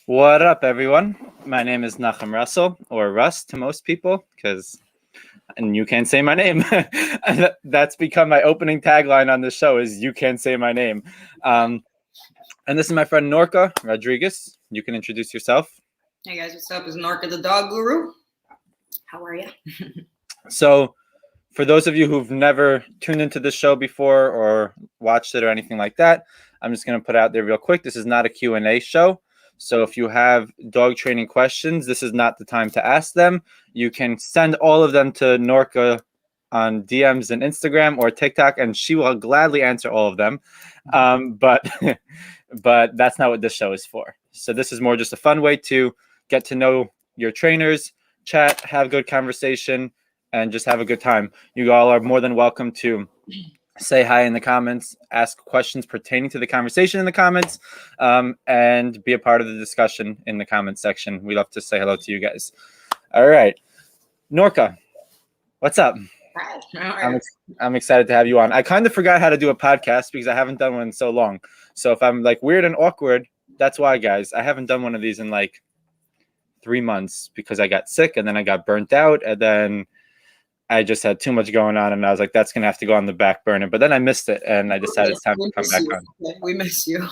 What up, everyone? My name is Nachum Russell, or Russ to most people, and you can't say my name. That's become my opening tagline on the show is "You can't say my name." And this is my friend Norka Rodriguez. You can introduce yourself. Hey guys, what's up? It's Norka the dog guru. How are you? So, for those of you who've never tuned into this show before or watched it or anything like that, I'm just going to put out there real quick. This is not a Q&A show. So if you have dog training questions, this is not the time to ask them. You can send all of them to Norka on DMs and Instagram or TikTok, and she will gladly answer all of them. But that's not what this show is for. So this is more just a fun way to get to know your trainers, chat, have good conversation, and just have a good time. You all are more than welcome to say hi in the comments, ask questions pertaining to the conversation in the comments, and be a part of the discussion in the comments section. We love to say hello to you guys. All right. Norka, what's up? Hi. I'm excited to have you on. I kind of forgot how to do a podcast because I haven't done one in so long. So if I'm like weird and awkward, that's why, guys. I haven't done one of these in like 3 months because I got sick and then I got burnt out and then I just had too much going on, and I was like, that's going to have to go on the back burner. But then I missed it, and I decided it's time to come back on. We miss you.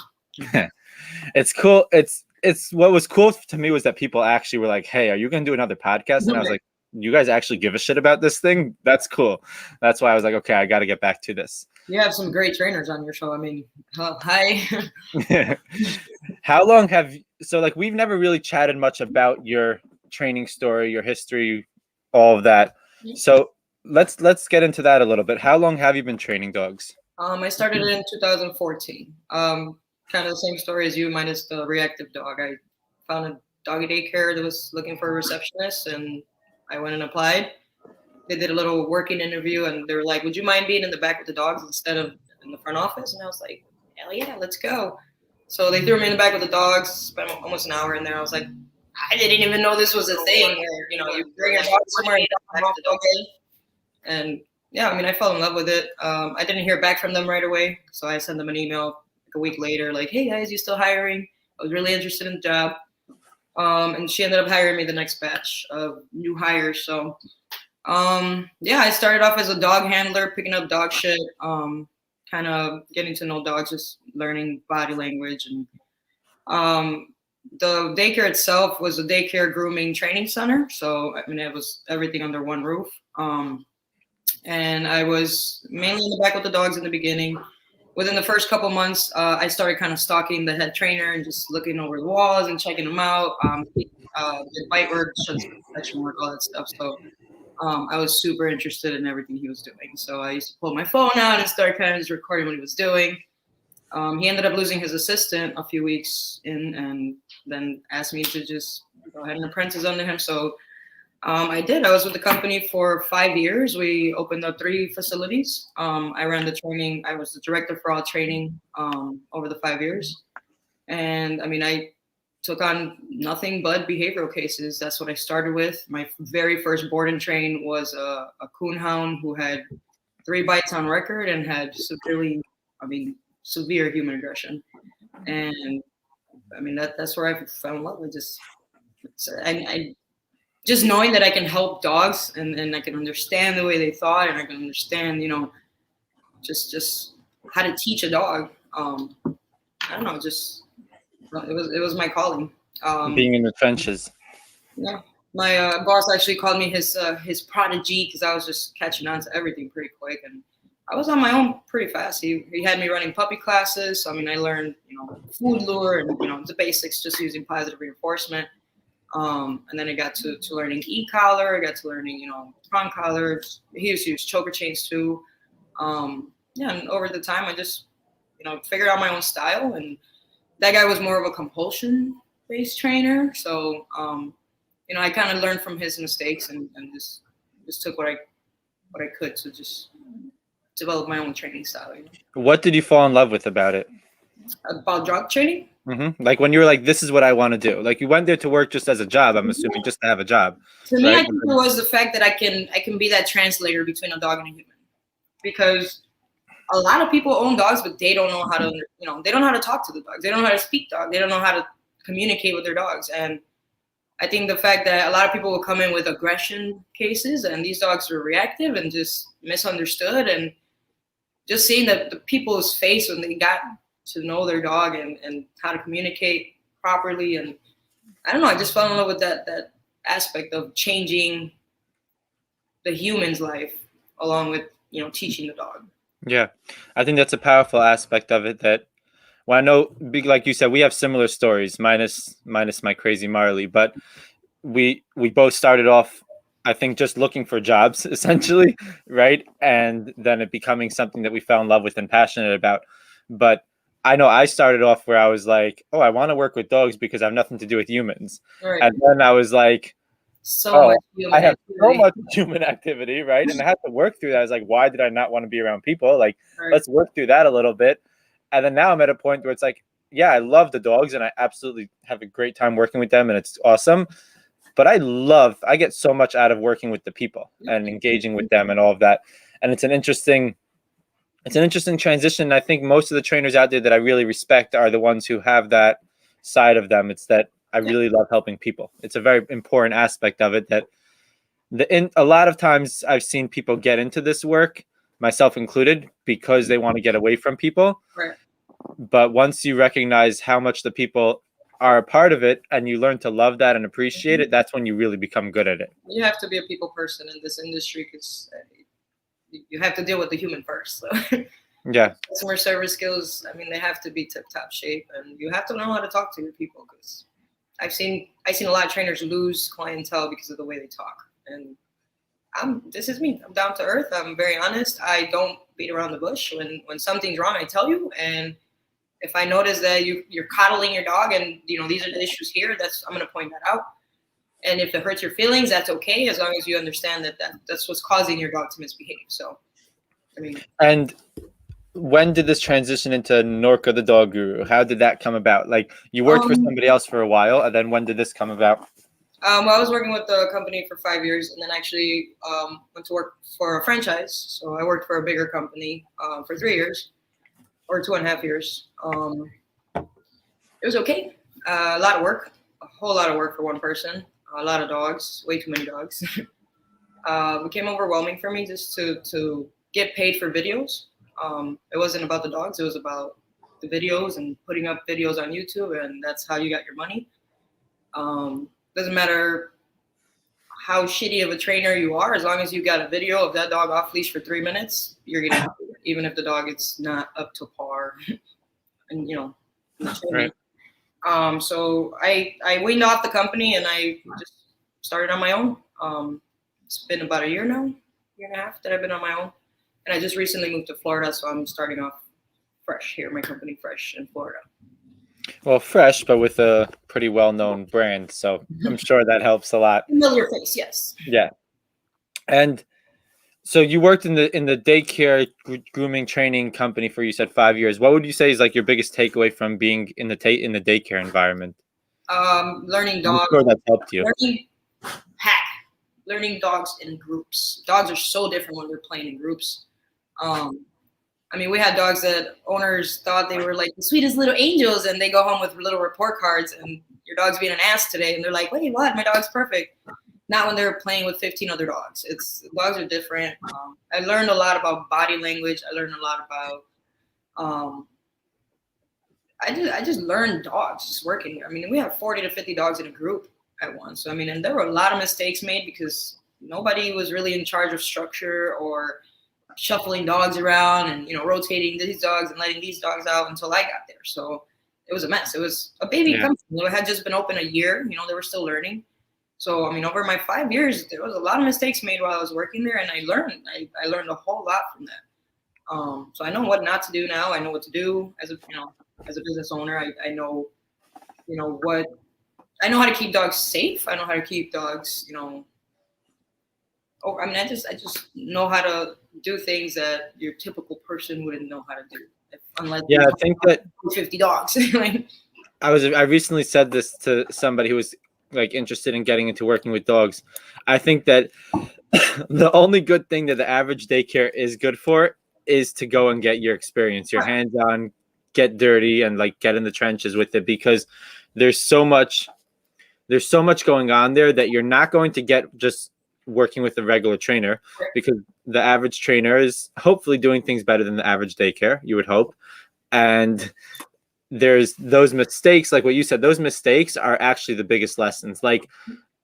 It's cool. It's what was cool to me was that people actually were like, hey, are you going to do another podcast? And I was like, you guys actually give a shit about this thing? That's cool. That's why I was like, okay, I got to get back to this. You have some great trainers on your show. I mean, hi. How long we've never really chatted much about your training story, your history, all of that. So let's get into that a little bit. How long have you been training dogs? I started in 2014. Kind of the same story as you, minus the reactive dog. I found a doggy daycare that was looking for a receptionist, and I went and applied. They did a little working interview, and they were like, would you mind being in the back with the dogs instead of in the front office? And I was like, hell yeah, let's go. So they threw me in the back with the dogs, spent almost an hour in there. I was like, I didn't even know this was a thing where, you bring your dog somewhere and you don't have the dog in. And yeah, I mean, I fell in love with it. I didn't hear back from them right away. So I sent them an email like a week later, like, hey guys, you still hiring? I was really interested in the job. And she ended up hiring me the next batch of new hires. So yeah, I started off as a dog handler, picking up dog shit, kind of getting to know dogs, just learning body language. And the daycare itself was a daycare grooming training center. So, I mean, it was everything under one roof. And I was mainly in the back with the dogs in the beginning. Within the first couple months, I started kind of stalking the head trainer and just looking over the walls and checking them out. Did bite work, session work, all that stuff. So I was super interested in everything he was doing. So I used to pull my phone out and start kind of just recording what he was doing. He ended up losing his assistant a few weeks in and then asked me to just go ahead and apprentice under him. So I did. I was with the company for 5 years. We opened up 3 facilities. I ran the training. I was the director for all training over the 5 years. And I mean, I took on nothing but behavioral cases. That's what I started with. My very first board and train was a coonhound who had 3 bites on record and had severe human aggression. And I mean, that's where I fell in love with I just knowing that I can help dogs and I can understand the way they thought and I can understand, just how to teach a dog. I don't know, it was my calling. Being in the trenches. Yeah. My boss actually called me his prodigy because I was just catching on to everything pretty quick. And I was on my own pretty fast. He had me running puppy classes. So, I mean, I learned, food lure and, the basics, just using positive reinforcement. And then I got to learning e-collar. I got to learning, prong collars. He used to use choker chains too. Yeah, and over the time, I just, figured out my own style. And that guy was more of a compulsion-based trainer. So, I kind of learned from his mistakes and just took what I could to just develop my own training style. What did you fall in love with about it? About dog training? Mm-hmm. Like when you were like, this is what I want to do. Like you went there to work just as a job, I'm assuming, just to have a job. To me, I think it was the fact that I can be that translator between a dog and a human. Because a lot of people own dogs, but they don't know how to, they don't know how to talk to the dogs. They don't know how to speak dog. They don't know how to communicate with their dogs. And I think the fact that a lot of people will come in with aggression cases, and these dogs are reactive and just misunderstood, and just seeing the people's face when they got to know their dog and how to communicate properly. And I don't know, I just fell in love with that aspect of changing the human's life along with, teaching the dog. Yeah, I think that's a powerful aspect of it. That, well, I know, like you said, we have similar stories, minus my crazy Marley, but we both started off, I think, just looking for jobs essentially, right? And then it becoming something that we fell in love with and passionate about. But I know I started off where I was like, oh, I want to work with dogs because I have nothing to do with humans. Right. And then I was like, much human I have activity. so much human activity, right? And I had to work through that. I was like, why did I not want to be around people? Like, let's work through that a little bit. And then now I'm at a point where it's like, yeah, I love the dogs and I absolutely have a great time working with them and it's awesome. But I get so much out of working with the people and engaging with them and all of that. And it's an interesting transition. I think most of the trainers out there that I really respect are the ones who have that side of them. It's that I really love helping people. It's a very important aspect of it that a lot of times I've seen people get into this work, myself included, because they want to get away from people. Right. But once you recognize how much the people are a part of it and you learn to love that and appreciate it, that's when you really become good at it. You have to be a people person in this industry because you have to deal with the human first. So. Yeah. Customer service skills, I mean, they have to be tip-top shape, and you have to know how to talk to your people, because I've seen a lot of trainers lose clientele because of the way they talk. And this is me. I'm down to earth. I'm very honest. I don't beat around the bush. When something's wrong, I tell you. And if I notice that you're coddling your dog and, these are the issues here, I'm going to point that out. And if it hurts your feelings, that's okay, as long as you understand that's what's causing your dog to misbehave. So, I mean. And when did this transition into Norka the dog guru? How did that come about? Like, you worked for somebody else for a while, and then when did this come about? Well, I was working with the company for 5 years, and then actually went to work for a franchise. So I worked for a bigger company for 3 years, or 2.5 years. It was okay. A lot of work, a whole lot of work for one person. A lot of dogs, way too many dogs. It became overwhelming for me just to get paid for videos. It wasn't about the dogs. It was about the videos and putting up videos on YouTube, and that's how you got your money. Doesn't matter how shitty of a trainer you are, as long as you got a video of that dog off leash for 3 minutes, you're getting paid, even if the dog is not up to par. And right. So I weaned off the company and I just started on my own. It's been about a year now, year and a half that I've been on my own. And I just recently moved to Florida, so I'm starting off fresh here, my company Fresh in Florida. Well, Fresh, but with a pretty well-known brand, so I'm sure that helps a lot. Familiar face, yes. Yeah. And so you worked in the daycare grooming training company for, you said, 5 years. What would you say is like your biggest takeaway from being in the daycare environment? Learning dogs. I'm sure that's helped you. Learning dogs in groups. Dogs are so different when they're playing in groups. I mean, we had dogs that owners thought they were like the sweetest little angels, and they go home with little report cards, and your dog's being an ass today, and they're like, wait, what? My dog's perfect. Not when they're playing with 15 other dogs. Dogs are different. I learned a lot about body language. I learned a lot about. I just learned dogs just working. I mean, we have 40 to 50 dogs in a group at once. So I mean, and there were a lot of mistakes made because nobody was really in charge of structure or shuffling dogs around and rotating these dogs and letting these dogs out until I got there. So it was a mess. It was a baby company. It had just been open a year. They were still learning. So I mean, over my 5 years, there was a lot of mistakes made while I was working there, and I learned. I learned a whole lot from that. So I know what not to do now. I know what to do as a business owner. I know what. I know how to keep dogs safe. I know how to keep dogs. I mean, I just know how to do things that your typical person wouldn't know how to do. Unless I think that 50 dogs. I recently said this to somebody who was like interested in getting into working with dogs. I think that the only good thing that the average daycare is good for is to go and get your experience, your hands on, get dirty, and like get in the trenches with it, because there's so much going on there that you're not going to get just working with a regular trainer, because the average trainer is hopefully doing things better than the average daycare, you would hope. And there's those mistakes, like what you said, those mistakes are actually the biggest lessons. Like,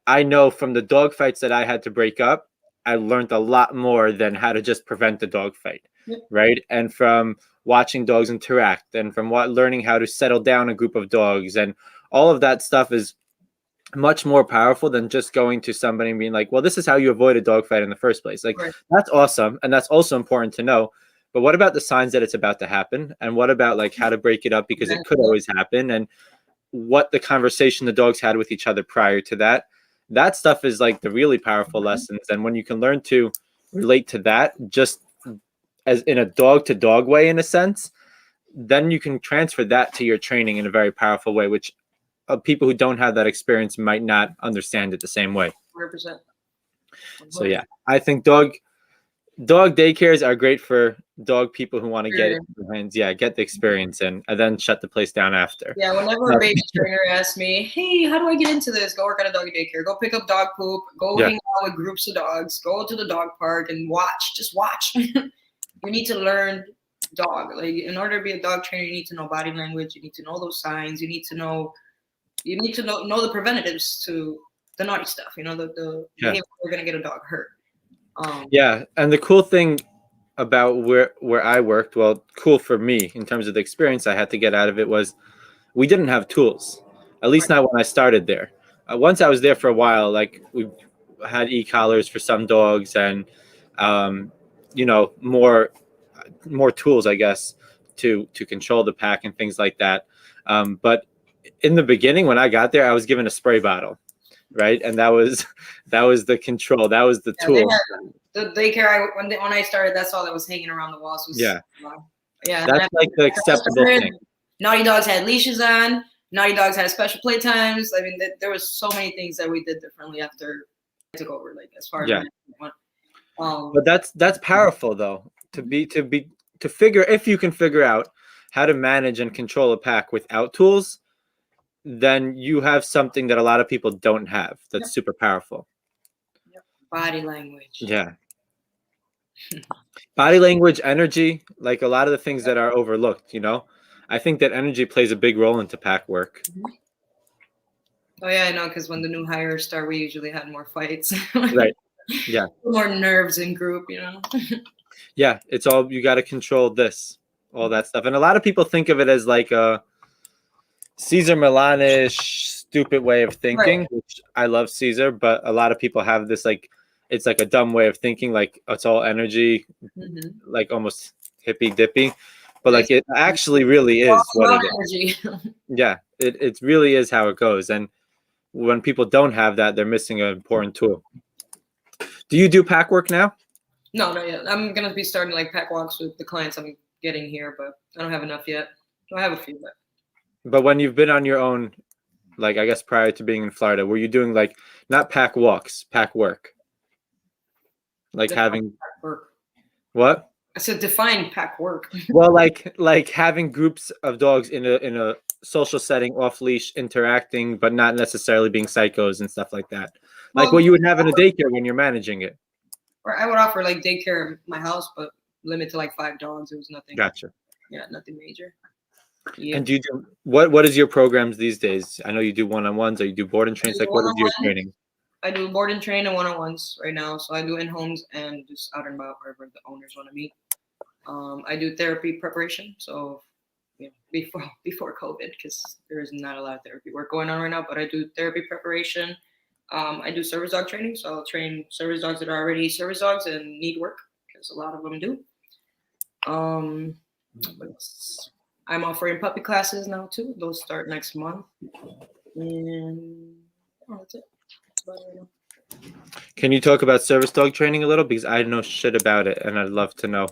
I know from the dog fights that I had to break up, I learned a lot more than how to just prevent the dog fight, right? And from watching dogs interact, and from learning how to settle down a group of dogs, and all of that stuff is much more powerful than just going to somebody and being like, well, this is how you avoid a dog fight in the first place. Like, that's awesome. And that's also important to know. But what about the signs that it's about to happen? And what about like how to break it up, because it could always happen? And what the conversation the dogs had with each other prior to that. That stuff is like the really powerful lessons. And when you can learn to relate to that just as in a dog to dog way, in a sense, then you can transfer that to your training in a very powerful way, which people who don't have that experience might not understand it the same way. 100%. So yeah, I think dog daycares are great for dog people who want to get get the experience and then shut the place down after. Yeah, whenever a baby trainer asks me, hey, how do I get into this? Go work at a doggy daycare. Go pick up dog poop. Go hang out with groups of dogs. Go to the dog park and watch. Just watch. You need to learn dog. Like, in order to be a dog trainer, you need to know body language. You need to know those signs. You need to know the preventatives to the naughty stuff. You know, the behavior we're gonna get a dog hurt. And the cool thing about where I worked, well, cool for me in terms of the experience I had to get out of it, was we didn't have tools. At least not when I started there. Once I was there for a while, like we had e-collars for some dogs, and more tools, I guess, to control the pack and things like that. But in the beginning, when I got there, I was given a spray bottle, right? And that was the control. That was the tool. The daycare, when I started, that's all that was hanging around the walls. That's like the acceptable thing. Naughty dogs had leashes on. Naughty dogs had special playtimes. I mean, there was so many things that we did differently after I took over. Like, as far as but that's powerful though, to figure, if you can figure out how to manage and control a pack without tools, then you have something that a lot of people don't have. That's super powerful. Body language. Body language, energy, like a lot of the things that are overlooked, I think that energy plays a big role into pack work. Oh yeah, I know, because when the new hires start, we usually had more fights. Right. Yeah. More nerves in group, Yeah, it's all, you got to control this, all that stuff. And a lot of people think of it as like a Caesar Milanish stupid way of thinking, which I love Caesar, but a lot of people have this, like, it's like a dumb way of thinking, like it's all energy, like almost hippy dippy, but like it actually really is what it is. Yeah, it really is how it goes. And when people don't have that, they're missing an important tool. Do you do pack work now? No, not yet. I'm gonna be starting like pack walks with the clients I'm getting here, but I don't have enough yet. I have a few, but when you've been on your own, like I guess prior to being in Florida, were you doing like not pack walks, pack work? Like having work. What? I said define pack work. Well, like having groups of dogs in a social setting, off leash, interacting, but not necessarily being psychos and stuff like that. Like what you would have in a daycare when you're managing it. Or I would offer like daycare at my house, but limit to like 5 dogs. It was nothing. Gotcha. Yeah, nothing major. Yeah. And do you do what is your programs these days? I know you do one-on-ones, or you do board and trains. Like, what is your training? I do board and train and one-on-ones right now. So I do in homes and just out and about wherever the owners want to meet. I do therapy preparation. So before COVID, because there is not a lot of therapy work going on right now. But I do therapy preparation. I do service dog training. So I'll train service dogs that are already service dogs and need work, because a lot of them do. I'm offering puppy classes now too. Those start next month. And that's it. Can you talk about service dog training a little? Because I know shit about it, and I'd love to know.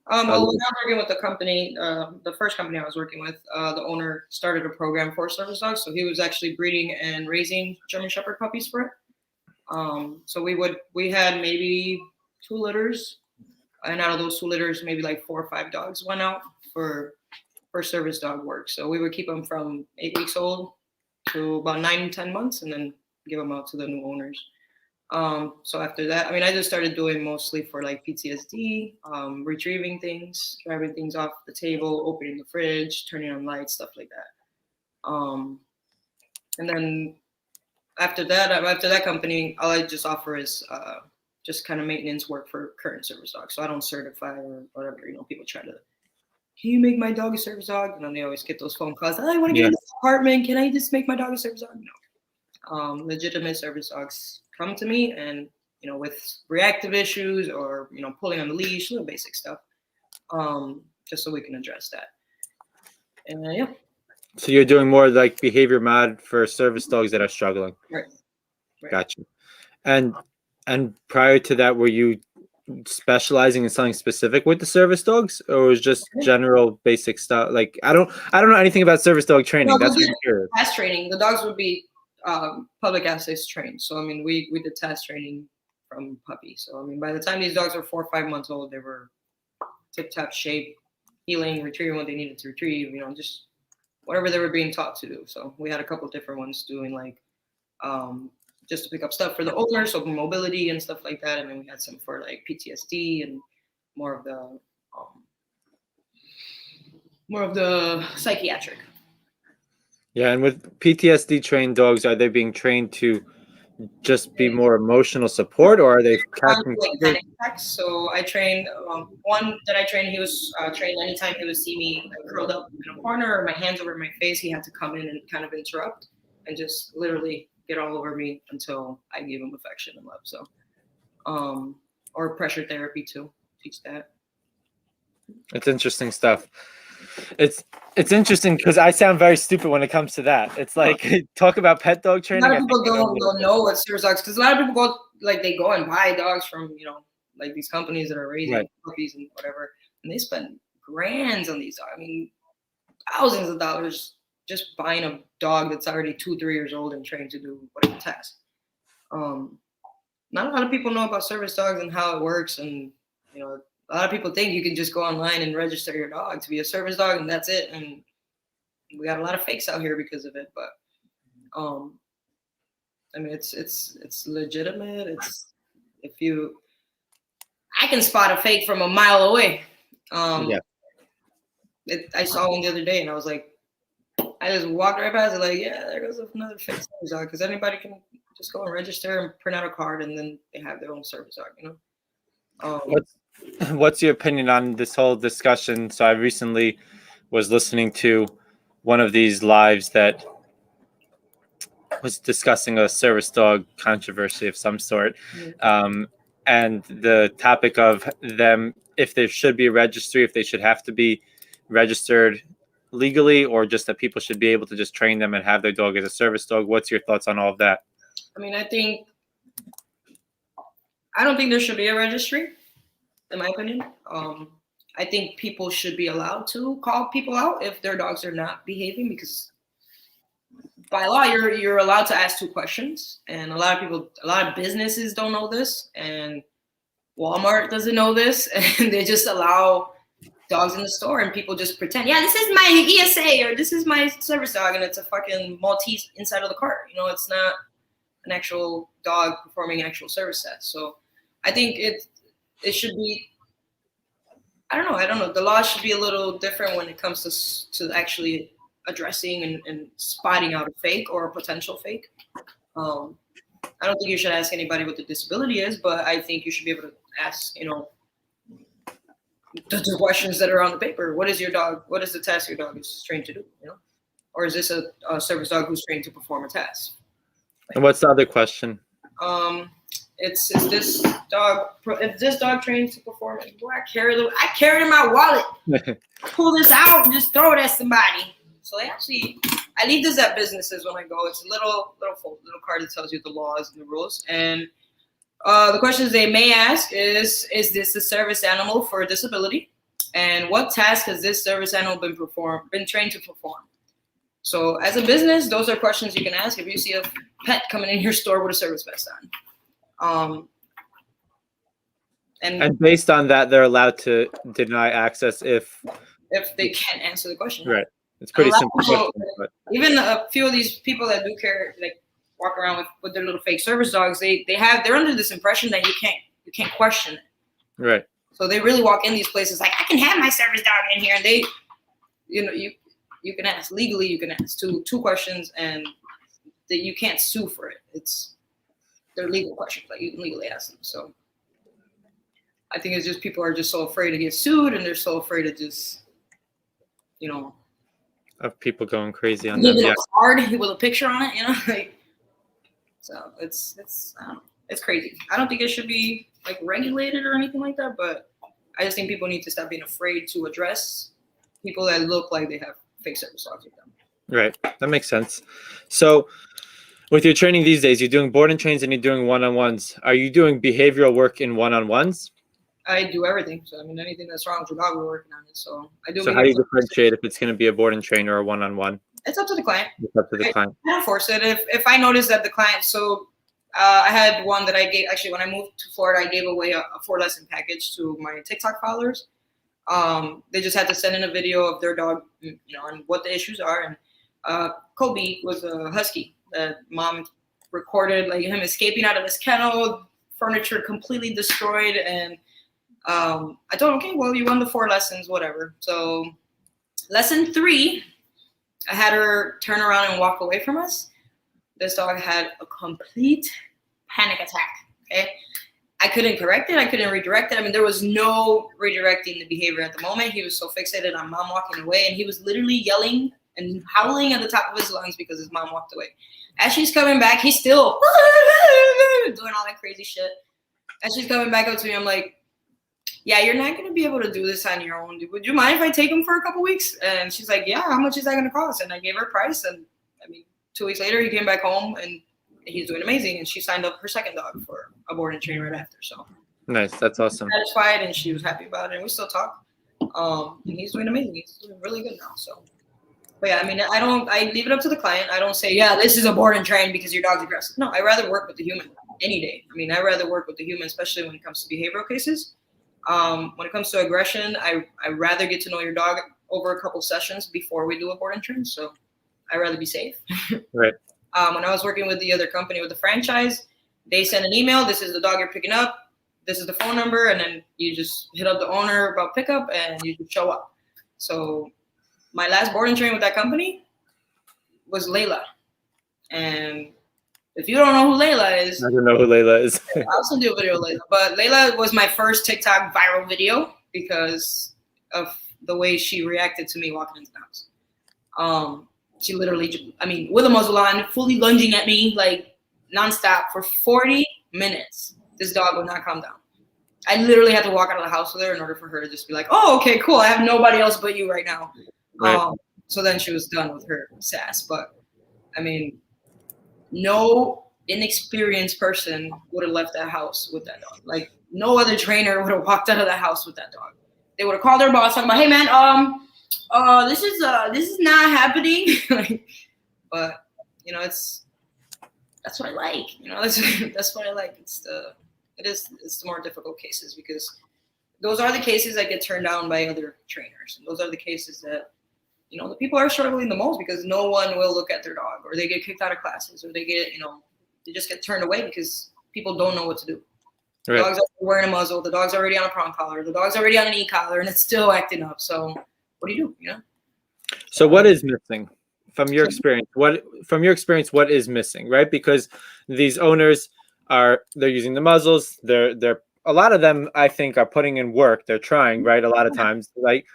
Well, when I was working with the company, the first company I was working with, the owner started a program for service dogs. So he was actually breeding and raising German Shepherd puppies for it. So we had maybe 2 litters, and out of those 2 litters, maybe like 4 or 5 dogs went out for service dog work. So we would keep them from 8 weeks old to about 9-10 months, and then give them out to the new owners. So after that, I mean, I just started doing mostly for like PTSD, retrieving things, grabbing things off the table, opening the fridge, turning on lights, stuff like that. And then after that company, all I just offer is just kind of maintenance work for current service dogs. So I don't certify or whatever. You know, people try to, can you make my dog a service dog? And then they always get those phone calls. Oh, I want to get in this apartment. Can I just make my dog a service dog? No. Legitimate service dogs come to me, and you know, with reactive issues or you know, pulling on the leash, little basic stuff, just so we can address that. And yeah. So you're doing more like behavior mod for service dogs that are struggling. Right. Gotcha. And prior to that, were you specializing in something specific with the service dogs, or was just general basic stuff? Like I don't know anything about service dog training. No, that's what I'm curious. Task training. The dogs would be public access trained. So I mean, we did task training from puppy. So I mean, by the time these dogs were 4 or 5 months old, they were tip-top shape, healing, retrieving what they needed to retrieve. You know, just whatever they were being taught to do. So we had a couple different ones doing like just to pick up stuff for the owner, so mobility and stuff like that. And then we had some for like PTSD and more of the psychiatric. Yeah, and with PTSD trained dogs, are they being trained to just be more emotional support, or are they catching? So I trained one that I trained. He was trained anytime he would see me curled up in a corner or my hands over my face, he had to come in and kind of interrupt and just literally get all over me until I gave him affection and love. So, or pressure therapy too. Teach that. It's interesting stuff. It's interesting because I sound very stupid when it comes to that. It's like talk about pet dog training. A lot of people don't know what service dogs, because a lot of people they go and buy dogs from, you know, like these companies that are raising puppies and whatever, and they spend grands on these dogs. I mean, thousands of dollars just buying a dog that's already 2-3 years old and trained to do whatever task. Not a lot of people know about service dogs and how it works, and you know, a lot of people think you can just go online and register your dog to be a service dog and that's it. And we got a lot of fakes out here because of it. But I mean, it's legitimate. I can spot a fake from a mile away. I saw one the other day and I was like, I just walked right past it like, yeah, there goes another fake service dog, because anybody can just go and register and print out a card and then they have their own service dog, you know. What's your opinion on this whole discussion? So I recently was listening to one of these lives that was discussing a service dog controversy of some sort. And the topic of them, if there should be a registry, if they should have to be registered legally, or just that people should be able to just train them and have their dog as a service dog. What's your thoughts on all of that? I mean, I don't think there should be a registry, in my opinion. I think people should be allowed to call people out if their dogs are not behaving, because by law, you're allowed to ask 2 questions. And a lot of businesses don't know this, and Walmart doesn't know this, and they just allow dogs in the store and people just pretend, yeah, this is my ESA or this is my service dog, and it's a fucking Maltese inside of the cart. You know, it's not an actual dog performing actual service sets. So I think it should be, I don't know. The law should be a little different when it comes to actually addressing and spotting out a fake or a potential fake. I don't think you should ask anybody what the disability is, but I think you should be able to ask, you know, the questions that are on the paper. What is your dog? What is the task your dog is trained to do? You know, or is this a service dog who's trained to perform a task? And what's the other question? Is this dog trained to perform it? Boy, I carry it in my wallet. Pull this out and just throw it at somebody. So I leave this at businesses when I go. It's a little card that tells you the laws and the rules. And the questions they may ask is this a service animal for a disability? And what task has this service animal been trained to perform? So as a business, those are questions you can ask if you see a pet coming in your store with a service vest on. And based on that, they're allowed to deny access if they can't answer the question. Right. It's pretty And a lot simple of people, question, but even a few of these people that do care, like walk around with their little fake service dogs, they're under this impression that you can't question it. right. So they really walk in these places like, I can have my service dog in here, and they, you can ask legally, you can ask two questions, and that you can't sue for it. They're legal questions, like you can legally ask them. So I think it's just people are just so afraid to get sued, and they're so afraid to just, Of people going crazy on them. give Yeah. a card with a picture on it, like. So it's I don't know, it's crazy. I don't think it should be like regulated or anything like that, but I just think people need to stop being afraid to address people that look like they have fake service dogs with them. Right. That makes sense. So with your training these days, you're doing board and trains and you're doing one-on-ones. Are you doing behavioral work in one-on-ones? I do everything. So I mean, anything that's wrong with your dog, we're working on it. So I do. So how do you differentiate if it's going to be a board and train or a one-on-one? It's up to the client. It's up to the client. I don't force it. If I notice that the client, I had one that I gave, actually when I moved to Florida, I gave away a 4-lesson package to my TikTok followers. They just had to send in a video of their dog, and what the issues are. And Kobe was a husky that mom recorded, like him escaping out of his kennel, furniture completely destroyed. And I told him, okay, well, you won the 4 lessons, whatever. So lesson 3, I had her turn around and walk away from us. This dog had a complete panic attack. Okay. I couldn't correct it. I couldn't redirect it. I mean, there was no redirecting the behavior at the moment. He was so fixated on mom walking away, and he was literally yelling and howling at the top of his lungs because his mom walked away. As she's coming back, he's still doing all that crazy shit. As she's coming back up to me, I'm like, yeah, you're not going to be able to do this on your own. Would you mind if I take him for a couple weeks? And she's like, yeah, how much is that going to cost? And I gave her a price. And I mean, 2 weeks later, he came back home and he's doing amazing. And she signed up her second dog for a board and train right after. So nice. That's awesome. Satisfied, and she was happy about it. And we still talk. And he's doing amazing. He's doing really good now. So, but yeah, I mean, I leave it up to the client. I don't say, yeah, this is a board and train because your dog's aggressive. No, I rather work with the human any day. I mean, I rather work with the human, especially when it comes to behavioral cases. When it comes to aggression, I rather get to know your dog over a couple sessions before we do a board and train. So I'd rather be safe. Right. When I was working with the other company with the franchise, they send an email. This is the dog you're picking up. This is the phone number. And then you just hit up the owner about pickup and you just show up. So my last board and train with that company was Layla. And if you don't know who Layla is, I don't know who Layla is. I'll send you a video of Layla. But Layla was my first TikTok viral video because of the way she reacted to me walking into the house. She literally, I mean, with a muzzle on, fully lunging at me like nonstop for 40 minutes. This dog would not calm down. I literally had to walk out of the house with her in order for her to just be like, oh, okay, cool. I have nobody else but you right now. Right. So then she was done with her sass. But I mean, no inexperienced person would have left that house with that dog. Like no other trainer would have walked out of that house with that dog. They would have called their boss talking about, hey man, this is not happening. But that's what I like. That's what I like. It's the more difficult cases because those are the cases that get turned down by other trainers. And those are the cases that the people are struggling the most because no one will look at their dog, or they get kicked out of classes, or they just get turned away because people don't know what to do. The Right. dog's already wearing a muzzle, the dog's already on a prong collar, the dog's already on an e-collar, and it's still acting up. So what do you do? So what is missing from your experience? What is missing, right? Because these owners they're using the muzzles. They're a lot of them, I think, are putting in work. They're trying, right? A lot of times, like,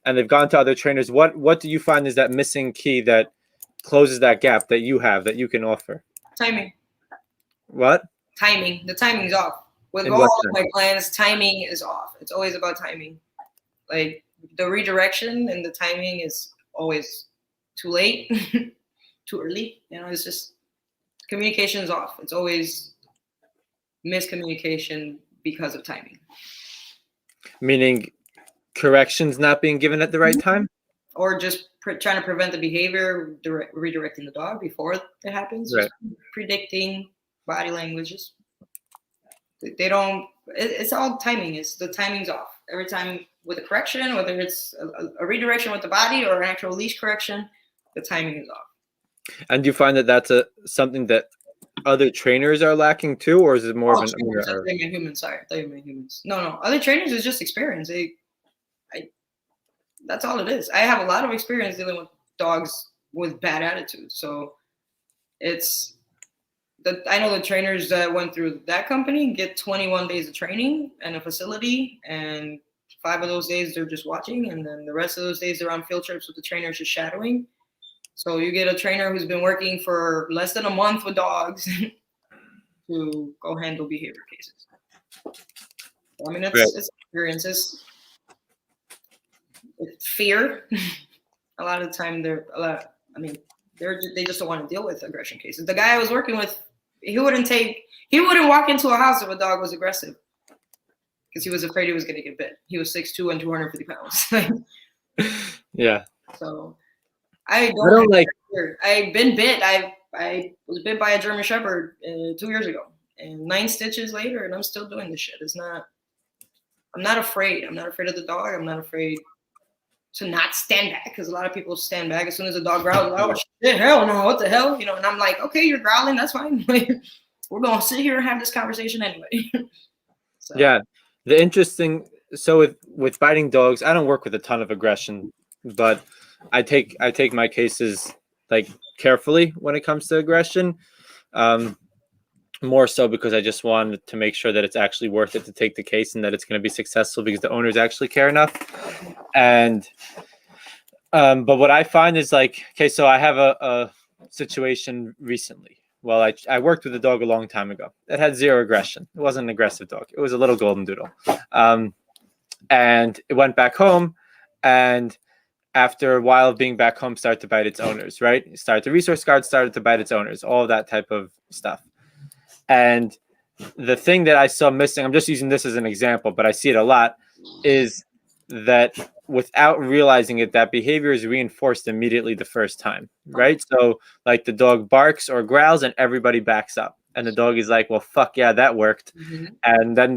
and they've gone to other trainers. What do you find is that missing key that closes that gap that you have that you can offer? Timing. What? Timing. The timing's off. With In all what of my clients, timing is off. It's always about timing. Like the redirection and the timing is always too late, too early. It's just communication is off. It's always miscommunication because of timing. Meaning corrections not being given at the right time? Or just trying to prevent the behavior, redirecting the dog before it happens. Right. Just predicting body languages. They don't. It's all timing. The timing's off. Every time with a correction, whether it's a redirection with the body or an actual leash correction, the timing is off. And do you find that that's something that other trainers are lacking too, or is it more of an trainers, humans? Sorry, I thought you meant humans. No, other trainers is just experience. That's all it is. I have a lot of experience dealing with dogs with bad attitudes, so it's I know the trainers that went through that company get 21 days of training in a facility, and 5 of those days they're just watching, and then the rest of those days they're on field trips with the trainers just shadowing. So you get a trainer who's been working for less than a month with dogs to go handle behavior cases. I mean, it's experiences. Fear. A lot of the time they just don't want to deal with aggression cases. The guy I was working with, he wouldn't walk into a house if a dog was aggressive because he was afraid he was going to get bit. He was 6'2" and 250 pounds. Yeah. So I don't like fear. I've been bit. I was bit by a German Shepherd 2 years ago, and 9 stitches later, and I'm still doing this shit. I'm not afraid. I'm not afraid of the dog. I'm not afraid to not stand back, because a lot of people stand back as soon as a dog growls. Oh shit, hell no, what the hell? And I'm like, okay, you're growling, that's fine. We're gonna sit here and have this conversation anyway. So. Yeah, the interesting. So with biting dogs, I don't work with a ton of aggression, but I take my cases like carefully when it comes to aggression. More so because I just wanted to make sure that it's actually worth it to take the case and that it's going to be successful because the owners actually care enough. And but what I find is like, okay, so I have a situation recently. Well, I worked with a dog a long time ago that had 0 aggression. It wasn't an aggressive dog. It was a little golden doodle. And it went back home, and after a while of being back home, started to bite its owners, right? The resource guard started to bite its owners, all of that type of stuff. And the thing that I saw missing, I'm just using this as an example, but I see it a lot, is that without realizing it, that behavior is reinforced immediately the first time, right? So like the dog barks or growls and everybody backs up. And the dog is like, well, fuck yeah, that worked. Mm-hmm. And then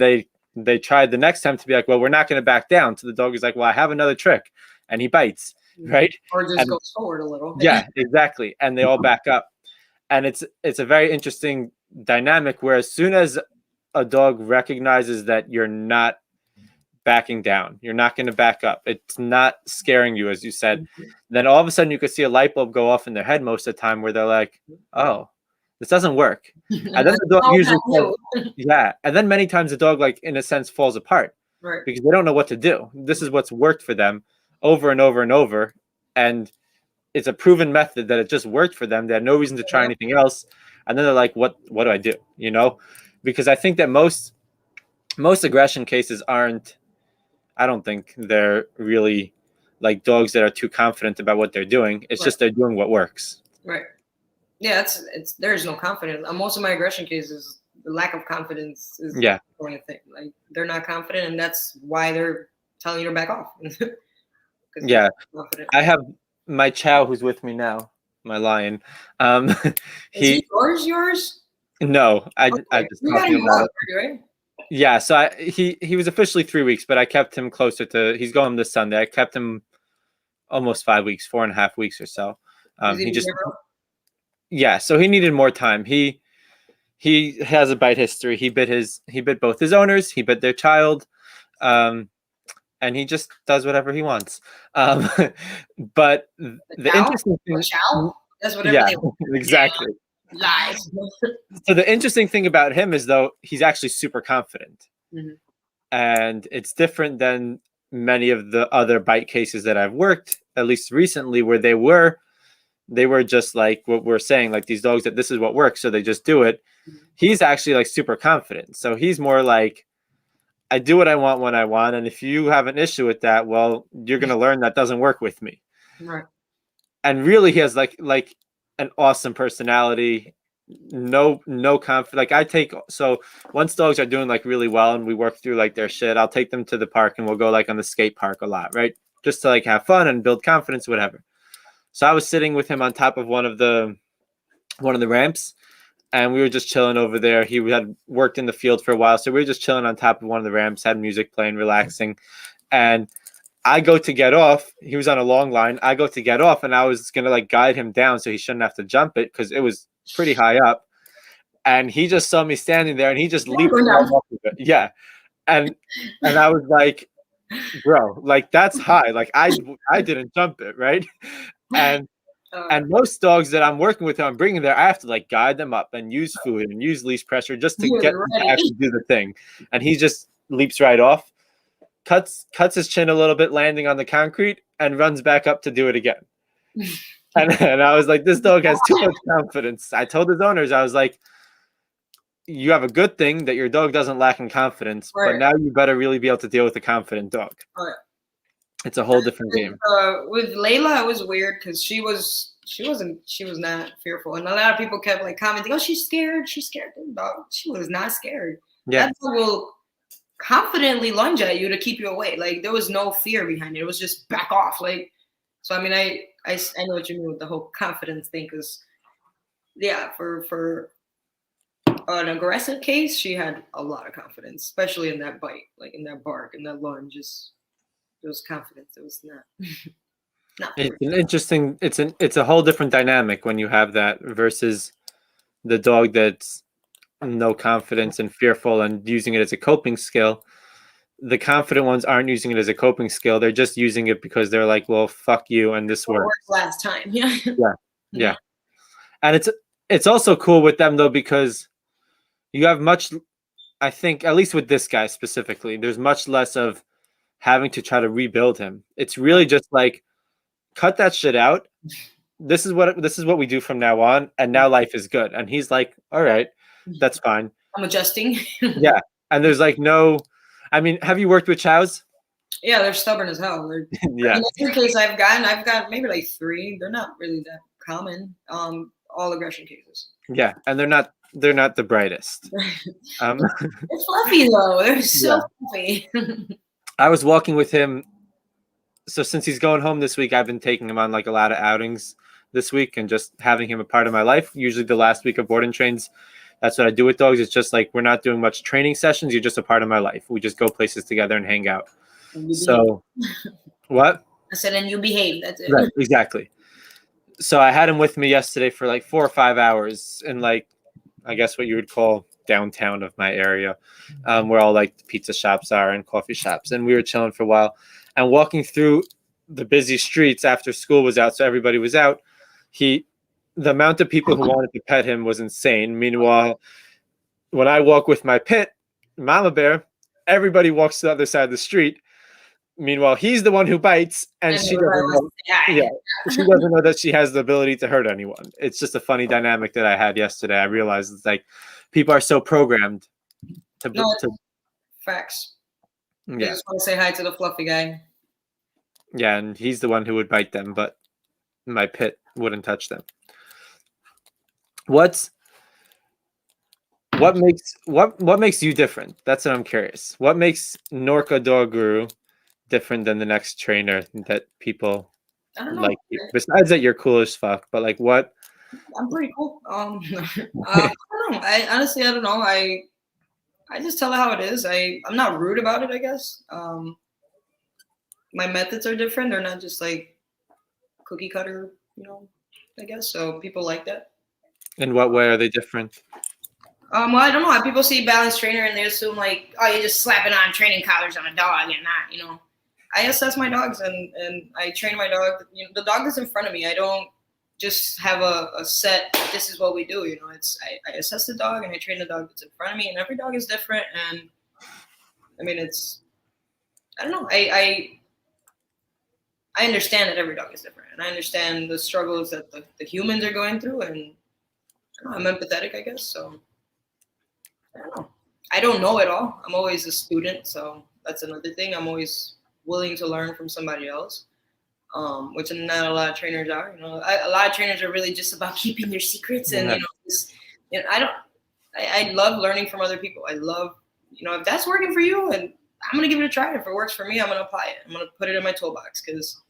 they tried the next time to be like, well, we're not going to back down. So the dog is like, well, I have another trick. And he bites, right? Or just goes forward a little. Yeah, exactly. And they all back up. And it's a very interesting dynamic where as soon as a dog recognizes that you're not backing down, you're not going to back up, it's not scaring you, as you said, mm-hmm. Then all of a sudden you could see a light bulb go off in their head most of the time where they're like, oh, this doesn't work. And then the dog usually yeah. And then many times the dog, like, in a sense, falls apart, right? Because they don't know what to do. This is what's worked for them over and over and over. And it's a proven method that it just worked for them. They had no reason to try anything else. And then they're like, what do I do? Because I think that most aggression cases I don't think they're really like dogs that are too confident about what they're doing. It's just they're doing what works. Right. Yeah, there's no confidence. Most of my aggression cases, the lack of confidence is the only thing. Like, they're not confident, and that's why they're telling you to back off. Yeah. I have my chow who's with me now, my lion. Is he yours? No, I just talking about it. Right? Yeah, so he was officially 3 weeks, but I kept him closer to. He's going this Sunday. I kept him almost 5 weeks, 4.5 weeks or so. He just so he needed more time. He has a bite history. He bit both his owners. He bit their child, and he just does whatever he wants. But the interesting thing, that's whatever they want. Exactly. Lies. So the interesting thing about him is, though, he's actually super confident. Mm-hmm. And it's different than many of the other bite cases that I've worked, at least recently, where they were just like what we're saying, like these dogs that this is what works, so they just do it. Mm-hmm. He's actually like super confident. So he's more like, I do what I want when I want. And if you have an issue with that, well, you're going to learn that doesn't work with me. Right. And really, he has like an awesome personality, no conflict. Like so once dogs are doing like really well and we work through like their shit, I'll take them to the park and we'll go like on the skate park a lot, right? Just to like have fun and build confidence, whatever. So I was sitting with him on top of one of the ramps, and we were just chilling over there. He had worked in the field for a while, so we were just chilling on top of one of the ramps, had music playing, relaxing. And I go to get off. He was on a long line. I go to get off, and I was gonna like guide him down so he shouldn't have to jump it because it was pretty high up. And he just saw me standing there, and he just leaped right off of it. Yeah, and I was like, bro, like that's high. Like I didn't jump it, right? And most dogs that I'm working with, I'm bringing there, I have to like guide them up and use food and use leash pressure just to get them to actually do the thing. And he just leaps right off, cuts his chin a little bit, landing on the concrete, and runs back up to do it again. And I was like, this dog has too much confidence. I told his owners, I was like, you have a good thing that your dog doesn't lack in confidence, but now you better really be able to deal with a confident dog. It's a whole different game. With Layla, it was weird because she was not fearful, and a lot of people kept like commenting, "Oh, she's scared. She's scared." Dog, she was not scared. Yeah, that dog will confidently lunge at you to keep you away. Like there was no fear behind it. It was just back off. Like, so I mean, I know what you mean with the whole confidence thing, because yeah, for an aggressive case, she had a lot of confidence, especially in that bite, like in that bark, in that lunge. There was confidence. It was not. It's an interesting. It's a whole different dynamic when you have that versus the dog that's no confidence and fearful and using it as a coping skill. The confident ones aren't using it as a coping skill. They're just using it because they're like, well, fuck you, and this works. Last time, yeah. Yeah. And it's also cool with them though because you have much. I think at least with this guy specifically, there's much less of having to try to rebuild him. It's really just like cut that shit out. This is what we do from now on, and now life is good. And he's like, all right, that's fine. I'm adjusting. Yeah. And there's like no, I mean, have you worked with chows? Yeah, they're stubborn as hell. Yeah. In every case I've got maybe like 3. They're not really that common. All aggression cases. Yeah, and they're not the brightest. They're fluffy though. They're so fluffy. I was walking with him. So since he's going home this week, I've been taking him on like a lot of outings this week and just having him a part of my life. Usually the last week of board and trains, that's what I do with dogs. It's just like we're not doing much training sessions. You're just a part of my life. We just go places together and hang out. So what? I said, and you behave. That's it. Right, exactly. So I had him with me yesterday for like 4 or 5 hours in like, I guess what you would call downtown of my area, where all like the pizza shops are and coffee shops. And we were chilling for a while and walking through the busy streets after school was out. So everybody was out. The amount of people who wanted to pet him was insane. Meanwhile, when I walk with my pit, Mama Bear, everybody walks to the other side of the street. Meanwhile, he's the one who bites, and she doesn't know. Yeah, she doesn't know that she has the ability to hurt anyone. It's just a funny dynamic that I had yesterday. I realized it's like people are so programmed to facts. Yeah. I just want to say hi to the fluffy guy. Yeah, and he's the one who would bite them, but my pit wouldn't touch them. What makes you different? That's what I'm curious. What makes Norka Dog Guru different than the next trainer that people like you? Besides that you're cool as fuck, but like what? I'm pretty cool. I don't know. I don't know. I just tell it how it is. I'm not rude about it, I guess. My methods are different. They're not just like cookie cutter, I guess. So people like that. In what way are they different? Well, I don't know. People see balanced trainer and they assume like, oh, you're just slapping on training collars on a dog and not, I assess my dogs and I train my dog. The dog is in front of me. I don't just have a set, this is what we do. I assess the dog and I train the dog that's in front of me, and every dog is different. And I mean, I don't know. I understand that every dog is different, and I understand the struggles that the humans are going through, and I'm empathetic, I guess. So I don't know. I don't know it all. I'm always a student, so that's another thing. I'm always willing to learn from somebody else, which not a lot of trainers are. A lot of trainers are really just about keeping their secrets, and I love learning from other people. I love, if that's working for you, and I'm gonna give it a try. If it works for me, I'm gonna apply it. I'm gonna put it in my toolbox, because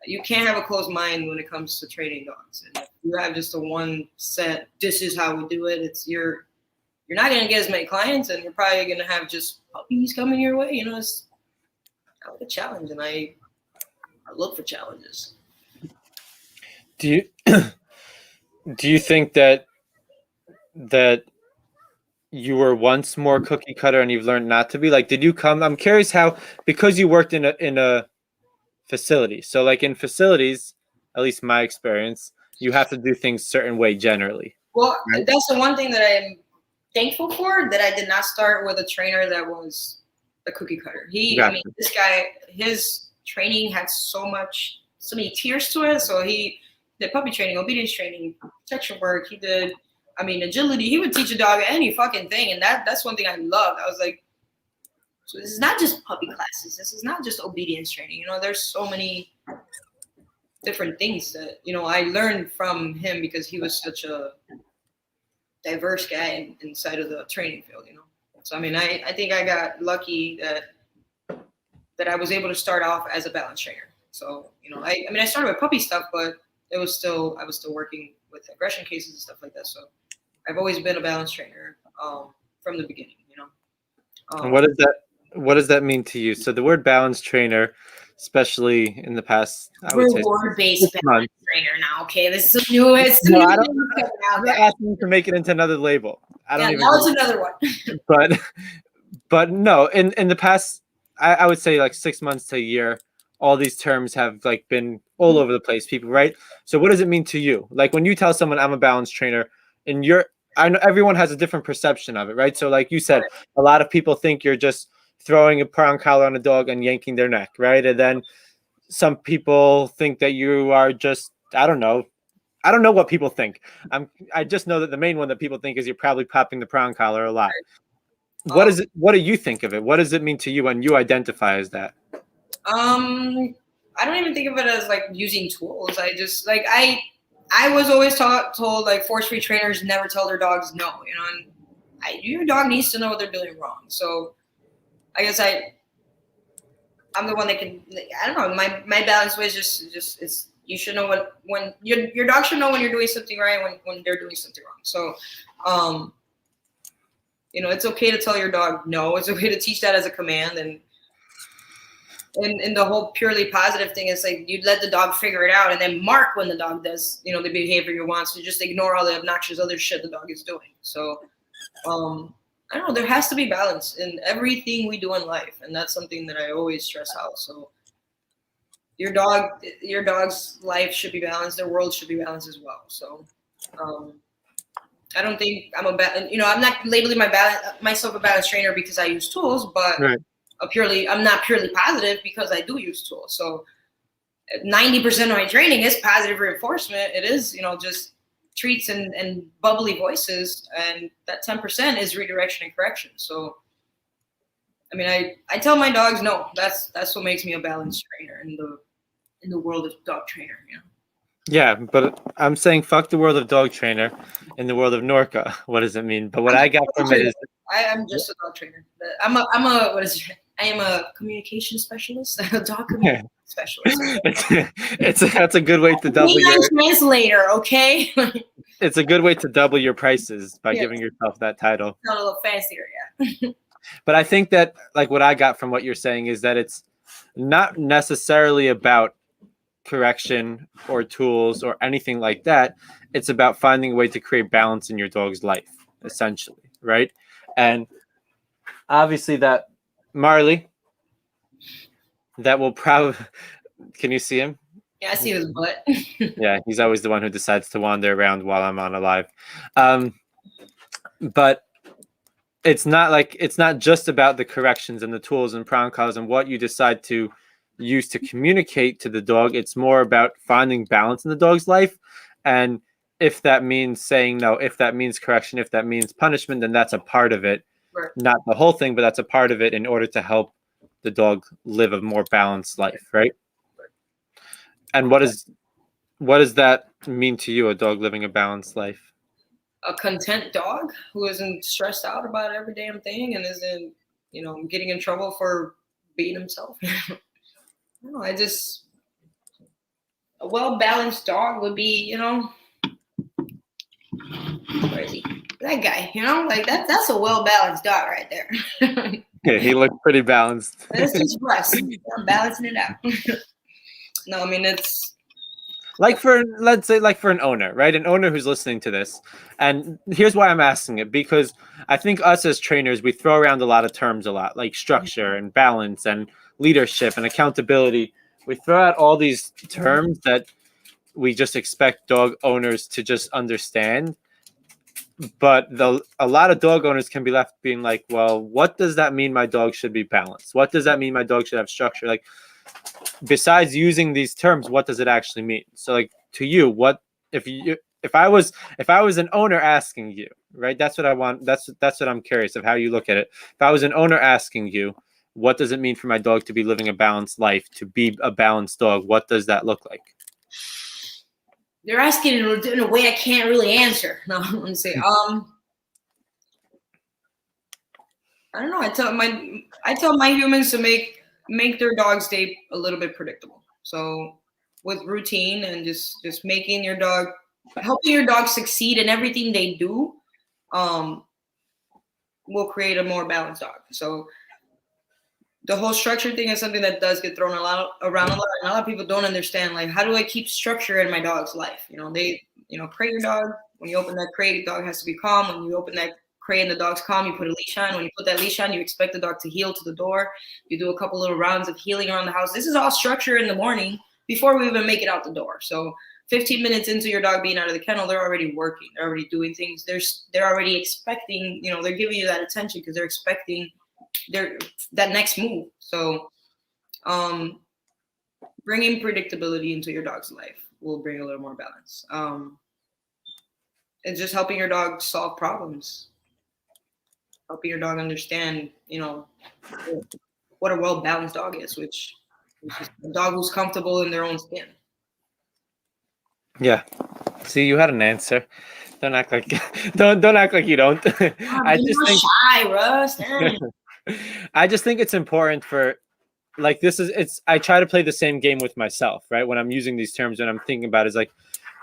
you can't have a closed mind when it comes to training dogs. And if you have just a one set, this is how we do it, you're not gonna get as many clients, and you're probably gonna have just puppies coming your way. I like a challenge, and I look for challenges. Do you do you think that you were once more cookie cutter and you've learned not to be? Like, did you come? I'm curious how, because you worked in a facility. So like in facilities, at least my experience, you have to do things certain way generally. Well, Right. that's the one thing that I'm thankful for, that I did not start with a trainer that was a cookie cutter. I mean, Gotcha. this guy, his training had so many tiers to it. So he did puppy training, obedience training, protection work. He did, I mean, agility. He would teach a dog any fucking thing. And that's one thing I loved. I was like, so this is not just puppy classes. This is not just obedience training. You know, there's so many different things that, you know, I learned from him because he was such a diverse guy inside of the training field, you know. So I mean, I think I got lucky that I was able to start off as a balance trainer. So, you know, I mean I started with puppy stuff, but I was still working with aggression cases and stuff like that. So I've always been a balance trainer from the beginning, you know. And what does that mean to you? So the word balance trainer, especially in the past, I would say reward-based balance trainer now. Okay, this is new. No, I'm not asking you to make it into another label. I don't even. Now it's another one. but no, in the past, I would say like 6 months to a year, all these terms have like been all over the place. People, right? So what does it mean to you? Like when you tell someone I'm a balance trainer, and I know everyone has a different perception of it, right? So like you said, a lot of people think you're just throwing a prong collar on a dog and yanking their neck, right? And then some people think that you are just, I don't know what people think. I just know that the main one that people think is you're probably popping the prong collar a lot. What is it? What do you think of it? What does it mean to you when you identify as that? I don't even think of it as like using tools. I just like I was always told like force-free trainers never tell their dogs no, you know, and your dog needs to know what they're doing wrong. So I guess I'm the one that can, I don't know, my balance way is just it's, you should know when your dog should know when you're doing something right, when they're doing something wrong. So you know, it's okay to tell your dog no. It's okay to teach that as a command, and the whole purely positive thing is like you let the dog figure it out and then mark when the dog does, you know, the behavior you want. So just ignore all the obnoxious other shit the dog is doing. So I don't know, there has to be balance in everything we do in life, and that's something that I always stress out. So your dog's life should be balanced, their world should be balanced as well. So I don't think I'm I'm not labeling myself a balance trainer because I use tools, but Right. I'm not purely positive because I do use tools. So 90% of my training is positive reinforcement. It is, you know, just treats and bubbly voices, and that 10% is redirection and correction. So I mean, I tell my dogs no. That's what makes me a balanced trainer in the world of dog trainer, you know. Yeah, but I'm saying fuck the world of dog trainer. In the world of Norka, what does it mean? But what I got from it is I am just a dog trainer. I am a communication specialist, a dog communication specialist. That's a good way to double your translator, okay? it's a good way to double your prices by giving yourself that title. Not a little fancier, yeah. But I think that like what I got from what you're saying is that it's not necessarily about correction or tools or anything like that. It's about finding a way to create balance in your dog's life, essentially, right? And obviously that Marley, that will probably, can you see him? Yeah, I see his butt. Yeah, he's always the one who decides to wander around while I'm on a live. But it's not just about the corrections and the tools and prong collars and what you decide to use to communicate to the dog. It's more about finding balance in the dog's life. And if that means saying no, if that means correction, if that means punishment, then that's a part of it. Right. Not the whole thing, but that's a part of it in order to help the dog live a more balanced life, right? And what does that mean to you, a dog living a balanced life? A content dog who isn't stressed out about every damn thing and isn't, you know, getting in trouble for being himself. No, a well-balanced dog would be, you know, where is he? That guy, you know, like that's a well-balanced dog right there. He looked pretty balanced. Let's just rest. I'm balancing it out. No, I mean it's Like for, let's say, like for an owner, right? An owner who's listening to this. And here's why I'm asking it, because I think us as trainers, we throw around a lot of terms a lot, like structure and balance and leadership and accountability. We throw out all these terms that we just expect dog owners to just understand. But a lot of dog owners can be left being like, well, what does that mean my dog should be balanced? What does that mean my dog should have structure? Like, besides using these terms, what does it actually mean? So like, to you, what if I was an owner asking you, right? That's what I want. That's what I'm curious of, how you look at it. If I was an owner asking you, what does it mean for my dog to be living a balanced life, to be a balanced dog? What does that look like? they're asking in a way I can't really answer. No, I'm gonna say, I don't know. I tell my humans to make their dog's day a little bit predictable. So with routine and just making your dog, helping your dog succeed in everything they do, will create a more balanced dog. So the whole structure thing is something that does get thrown around a lot. And a lot of people don't understand, like, how do I keep structure in my dog's life? Crate your dog. When you open that crate, the dog has to be calm. When you open that crate and the dog's calm, you put a leash on. When you put that leash on, you expect the dog to heel to the door. You do a couple little rounds of heeling around the house. This is all structure in the morning before we even make it out the door. So 15 minutes into your dog being out of the kennel, they're already working. They're already doing things. They're already expecting, they're giving you that attention because they're expecting that next move. So bringing predictability into your dog's life will bring a little more balance. It's just helping your dog solve problems, helping your dog understand, what a well-balanced dog is, which is just a dog who's comfortable in their own skin. Yeah. See, you had an answer. Don't act like don't act like you don't. I just think shy, Russ. I just think it's important for, like, I try to play the same game with myself, right? When I'm using these terms, when I'm thinking about it, is like,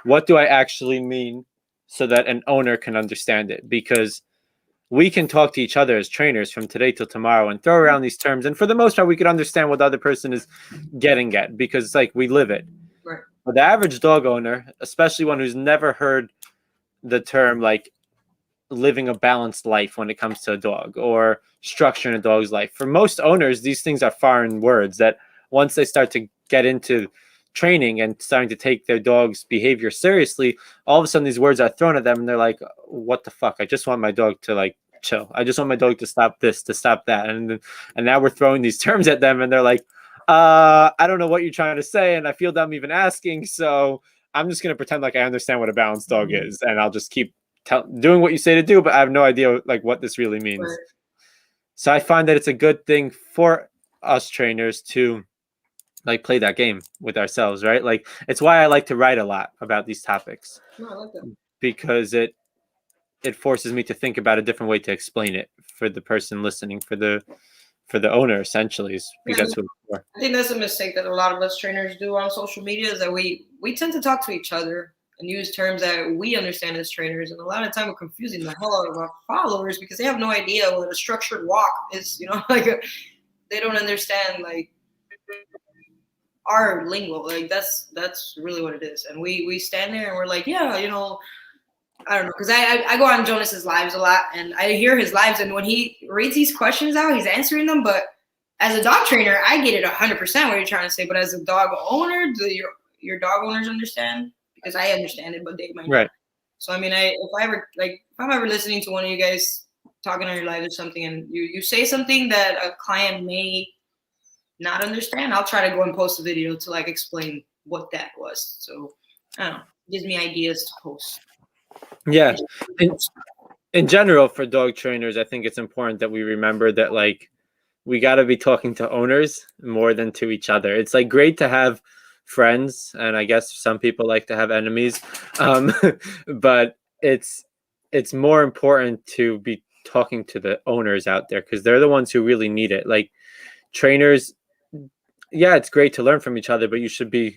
what do I actually mean, so that an owner can understand it? Because we can talk to each other as trainers from today till tomorrow and throw around these terms, and for the most part, we could understand what the other person is getting at, because it's like we live it. Right. But the average dog owner, especially one who's never heard the term like living a balanced life when it comes to a dog, or structure in a dog's life, for most owners, these things are foreign words that once they start to get into training and starting to take their dog's behavior seriously, all of a sudden these words are thrown at them and they're like, what the fuck? I just want my dog to like chill. I just want my dog to stop this, to stop that. And now we're throwing these terms at them and they're like, I don't know what you're trying to say, and I feel dumb even asking, so I'm just going to pretend like I understand what a balanced dog is, and I'll just keep doing what you say to do, but I have no idea like what this really means. Right. So I find that it's a good thing for us trainers to like play that game with ourselves, right? Like, it's why I like to write a lot about these topics. No, I like that. Because it forces me to think about a different way to explain it for the person listening, for the owner, essentially, because that's what it's for. I think that's a mistake that a lot of us trainers do on social media, is that we tend to talk to each other and use terms that we understand as trainers, and a lot of time we're confusing the hell out of our followers because they have no idea what a structured walk is. They don't understand like our lingo. Like that's really what it is. And we stand there and we're like, yeah, I don't know, because I go on Jonas's lives a lot and I hear his lives, and when he reads these questions out, he's answering them. But as a dog trainer, I get it 100% what you're trying to say. But as a dog owner, do your dog owners understand? Because I understand it, but they might not. Right. So I mean, if I'm ever listening to one of you guys talking on your live or something, and you say something that a client may not understand, I'll try to go and post a video to like explain what that was. So I don't know, it gives me ideas to post. Yeah. In general, for dog trainers, I think it's important that we remember that like we got to be talking to owners more than to each other. It's like great to have friends, and I guess some people like to have enemies, but it's more important to be talking to the owners out there, because they're the ones who really need it. Like, trainers, yeah, it's great to learn from each other, but you should be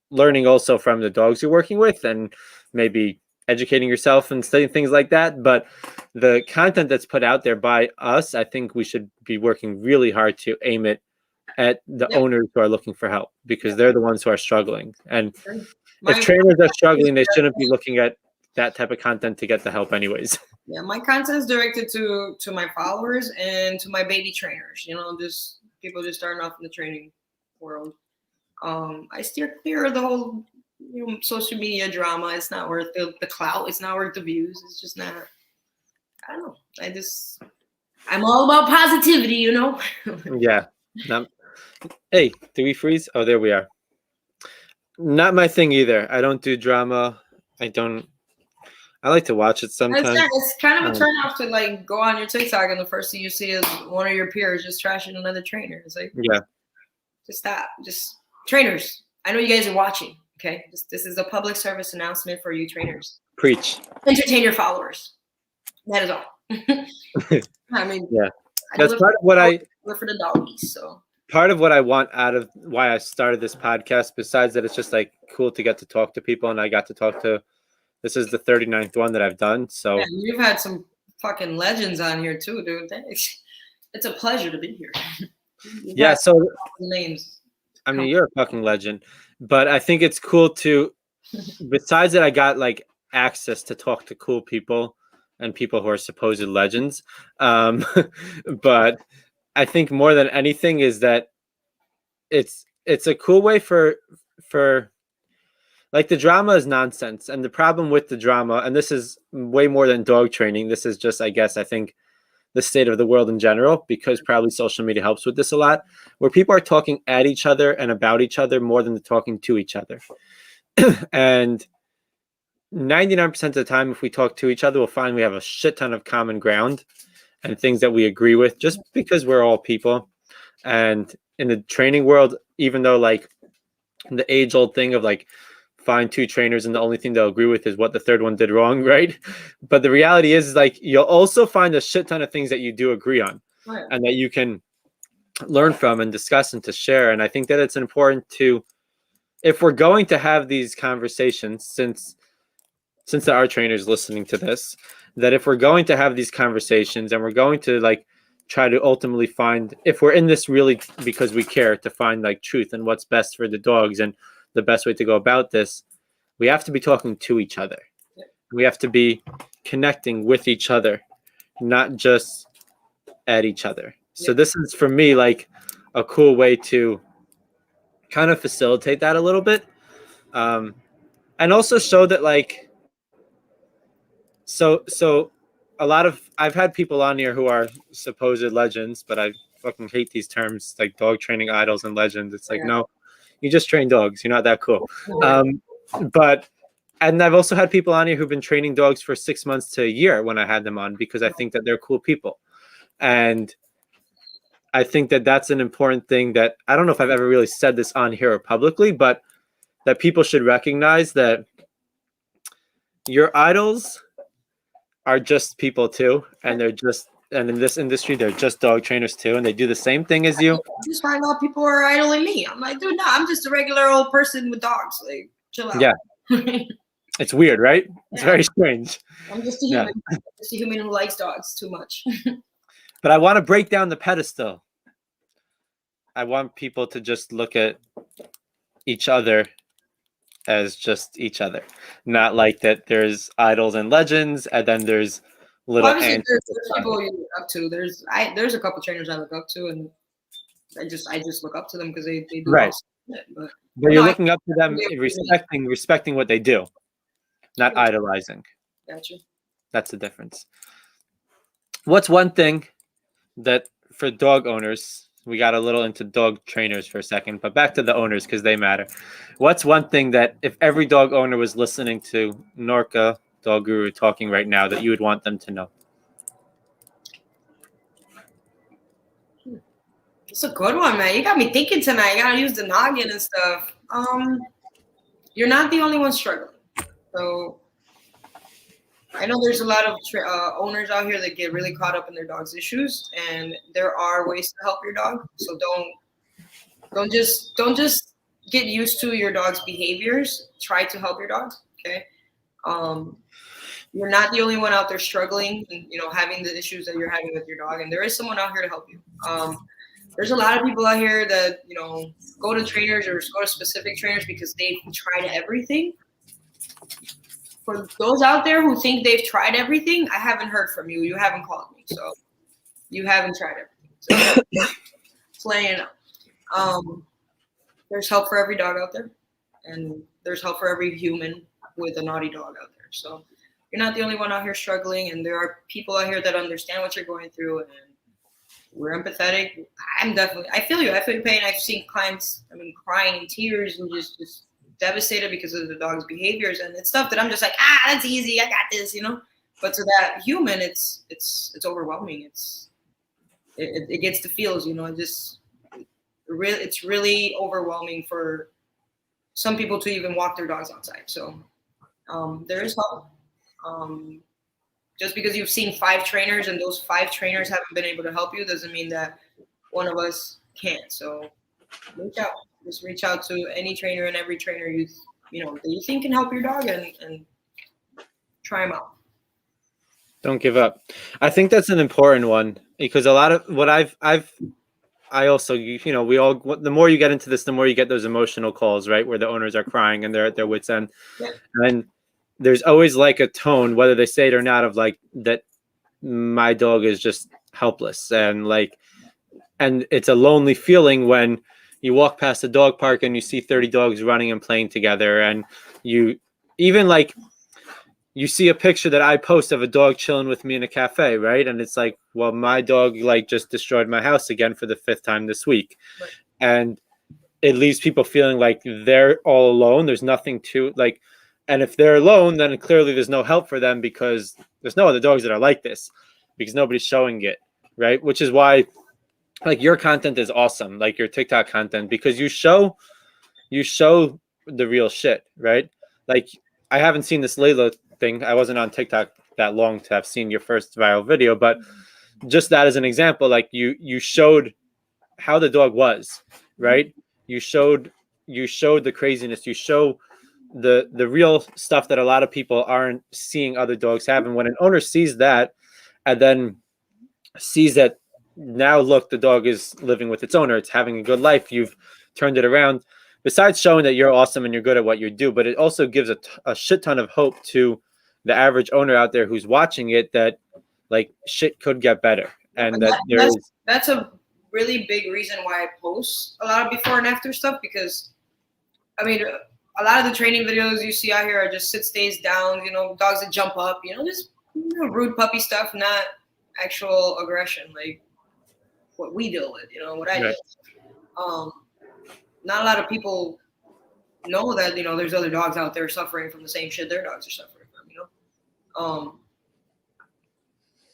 learning also from the dogs you're working with, and maybe educating yourself and studying things like that. But the content that's put out there by us, I think we should be working really hard to aim it at the owners who are looking for help, because they're the ones who are struggling. And if trainers are struggling, they shouldn't be looking at that type of content to get the help anyways. Yeah, my content is directed to my followers and to my baby trainers. Just people just starting off in the training world. I steer clear of the whole social media drama. It's not worth the clout. It's not worth the views. It's just not. I don't know. I'm all about positivity, Yeah. Hey, do we freeze? Oh, there we are. Not my thing either. I don't do drama. I like to watch it sometimes. It's kind of a turn off to like go on your TikTok and the first thing you see is one of your peers just trashing another trainer. It's like, yeah, just stop. Just trainers. I know you guys are watching. Okay, this is a public service announcement for you trainers. Preach. Entertain your followers. That is all. I mean, yeah, that's part of what I live for the doggies. So part of what I want out of why I started this podcast, besides that it's just like cool to get to talk to people, and I got to talk to. This is the 39th one that I've done. So yeah, you've had some fucking legends on here too, dude. It's a pleasure to be here. Yeah. So names. I mean, you're a fucking legend, but I think it's cool to. Besides that, I got like access to talk to cool people and people who are supposed legends. But I think more than anything is that it's a cool way for. Like the drama is nonsense, and the problem with the drama, and this is way more than dog training. This is just, I think, the state of the world in general, because probably social media helps with this a lot, where people are talking at each other and about each other more than they're talking to each other. And 99% of the time, if we talk to each other, we'll find we have a shit ton of common ground and things that we agree with, just because we're all people. And in the training world, even though like the age-old thing of like, find two trainers and the only thing they'll agree with is what the third one did wrong, right? But the reality is like you'll also find a shit ton of things that you do agree on, right, and that you can learn from and discuss and to share. And I think that it's important to, if we're going to have these conversations, since there are trainers listening to this, that if we're going to have these conversations and we're going to like try to ultimately find, if we're in this really because we care to find like truth and what's best for the dogs and the best way to go about this, we have to be talking to each other. We have to be connecting with each other, not just at each other. So this is for me like a cool way to kind of facilitate that a little bit, and also show that like so a lot of, I've had people on here who are supposed legends, but I fucking hate these terms like dog training idols and legends. It's like, no, you just train dogs. You're not that cool. And I've also had people on here who've been training dogs for 6 months to a year when I had them on, because I think that they're cool people. And I think that that's an important thing that I don't know if I've ever really said this on here or publicly, but that people should recognize that your idols are just people too. And and in this industry, they're just dog trainers too, and they do the same thing as you. I just find out people are idling me. I'm like, dude, no, I'm just a regular old person with dogs. Like, chill out. Yeah, it's weird, right? It's very strange. I'm just a human. Just a human who likes dogs too much. But I want to break down the pedestal. I want people to just look at each other as just each other, not like that there's idols and legends, and then there's little. Well, obviously, there's people you look up to. There's a couple trainers I look up to, and I just look up to them because they do right. Shit, but you're looking up to them, respecting what they do, not idolizing. Gotcha. That's the difference. What's one thing that for dog owners, we got a little into dog trainers for a second, but back to the owners because they matter. What's one thing that if every dog owner was listening to Norka, Dog Guru, talking right now, that you would want them to know? It's a good one, man. You got me thinking tonight. You gotta use the noggin and stuff. You're not the only one struggling. So I know there's a lot of owners out here that get really caught up in their dog's issues, and there are ways to help your dog. So don't just get used to your dog's behaviors. Try to help your dog. Okay. You're not the only one out there struggling and having the issues that you're having with your dog, and there is someone out here to help you. There's a lot of people out here that go to trainers or go to specific trainers because they've tried everything. For those out there who think they've tried everything, I haven't heard from you. You haven't called me, so you haven't tried everything. So just letting you know. There's help for every dog out there, and there's help for every human with a naughty dog out there. So you're not the only one out here struggling, and there are people out here that understand what you're going through, and we're empathetic. I feel you. I feel your pain. I've seen clients, crying in tears and just devastated because of the dog's behaviors, and it's stuff that I'm just like, that's easy. I got this, But to that human, it's overwhelming. It gets the feels, it's really overwhelming for some people to even walk their dogs outside. So there is help. Just because you've seen 5 trainers and those 5 trainers haven't been able to help you doesn't mean that one of us can't. So reach out. Just reach out to any trainer and every trainer that you think can help your dog and try them out. Don't give up. I think that's an important one because a lot of what I also, we all, the more you get into this, the more you get those emotional calls, right? Where the owners are crying and they're at their wits' end. Yeah. And there's always like a tone, whether they say it or not, of like that my dog is just helpless. And it's a lonely feeling when you walk past a dog park and you see 30 dogs running and playing together. And you see a picture that I post of a dog chilling with me in a cafe, right? And it's like, well, my dog just destroyed my house again for the 5th time this week. Right. And it leaves people feeling like they're all alone. There's nothing to and if they're alone, then clearly there's no help for them because there's no other dogs that are like this because nobody's showing it, right? Which is why your content is awesome, your TikTok content, because you show the real shit, right? I haven't seen this Layla thing. I wasn't on TikTok that long to have seen your first viral video, but just that as an example, you showed how the dog was, right? You showed the craziness. You show the real stuff that a lot of people aren't seeing other dogs have. And when an owner sees that and then sees that now, look, the dog is living with its owner, it's having a good life, you've turned it around, besides showing that you're awesome and you're good at what you do, but it also gives a shit ton of hope to the average owner out there who's watching it that shit could get better. And that's a really big reason why I post a lot of before and after stuff, because a lot of the training videos you see out here are just sit, stays down, dogs that jump up, just rude puppy stuff, not actual aggression, like what we deal with, what I right. do. Not a lot of people know that, there's other dogs out there suffering from the same shit their dogs are suffering from,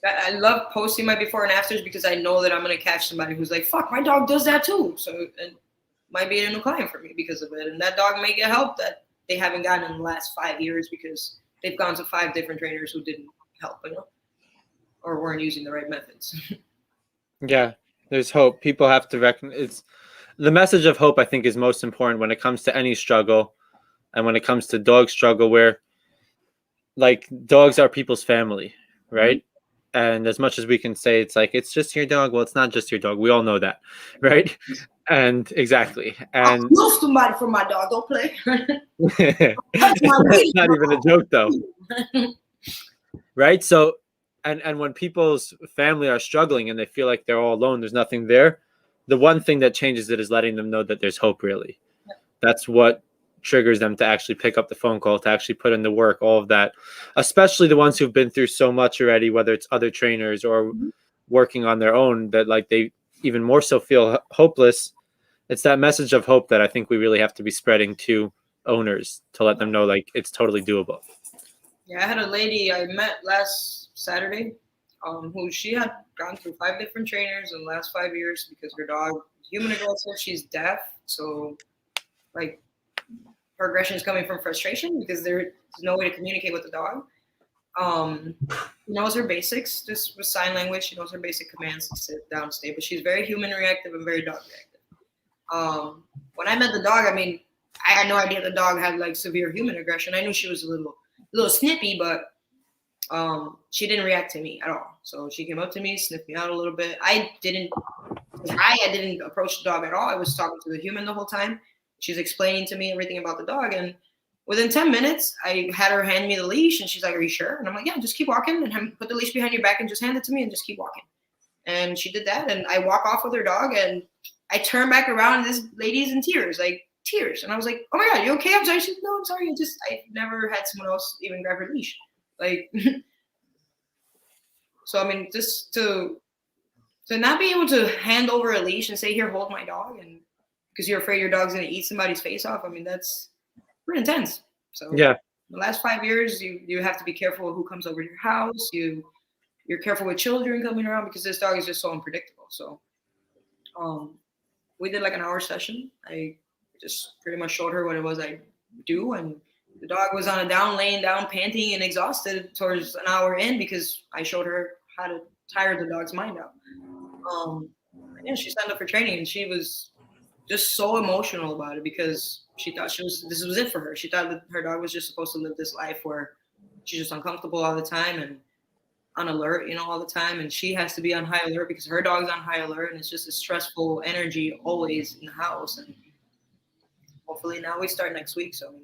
I love posting my before and afters because I know that I'm going to catch somebody who's like, fuck, my dog does that too. So it might be a new client for me because of it. And that dog may get help that they haven't gotten in the last 5 years because they've gone to 5 different trainers who didn't help, or weren't using the right methods. Yeah, there's hope. People have to recognize the message of hope, I think, is most important when it comes to any struggle and when it comes to dog struggle, where dogs are people's family, right? Mm-hmm. And as much as we can say it's just your dog, well, it's not just your dog. We all know that, right? And exactly. And I love somebody for my dog. Don't play. That's not even a joke, though. Right? So, and when people's family are struggling and they feel like they're all alone, there's nothing there. The one thing that changes it is letting them know that there's hope, really. Yeah. That's what triggers them to actually pick up the phone call, to actually put in the work, all of that, especially the ones who've been through so much already, whether it's other trainers or working on their own, that they even more so feel hopeless. It's that message of hope that I think we really have to be spreading to owners to let them know it's totally doable. Yeah, I had a lady I met last Saturday who she had gone through 5 different trainers in the last 5 years because her dog is human aggressive. She's deaf, so her aggression is coming from frustration because there's no way to communicate with the dog. She knows her basics, just with sign language. She knows her basic commands to sit down, stay, but she's very human reactive and very dog reactive. When I met the dog, I had no idea the dog had severe human aggression. I knew she was a little little snippy, but she didn't react to me at all. So she came up to me, sniffed me out a little bit. I didn't approach the dog at all. I was talking to the human the whole time. She's explaining to me everything about the dog, and within 10 minutes, I had her hand me the leash, and she's like, "Are you sure?" And I'm like, "Yeah, just keep walking, and put the leash behind your back and just hand it to me and just keep walking." And she did that, and I walk off with her dog, and I turn back around, and this lady's in tears, like tears. And I was like, "Oh my God, you okay?" I'm sorry. She's, "No, I'm sorry. I never had someone else even grab her leash." Like, so I mean, just to not be able to hand over a leash and say, "Here, hold my dog," and because you're afraid your dog's gonna eat somebody's face off. I mean, that's pretty intense. So Yeah. the last 5 years, you have to be careful who comes over to your house. You're careful with children coming around because this dog is just so unpredictable. So we did like an hour session. I just pretty much showed her what it was I do, and the dog was on a down, laying down, panting and exhausted towards an hour in because I showed her how to tire the dog's mind out. Yeah, she signed up for training, and she was just so emotional about it because she thought this was it for her. She thought that her dog was just supposed to live this life where she's just uncomfortable all the time and on alert, all the time. And she has to be on high alert because her dog's on high alert, and it's just a stressful energy always in the house. And hopefully now we start next week. So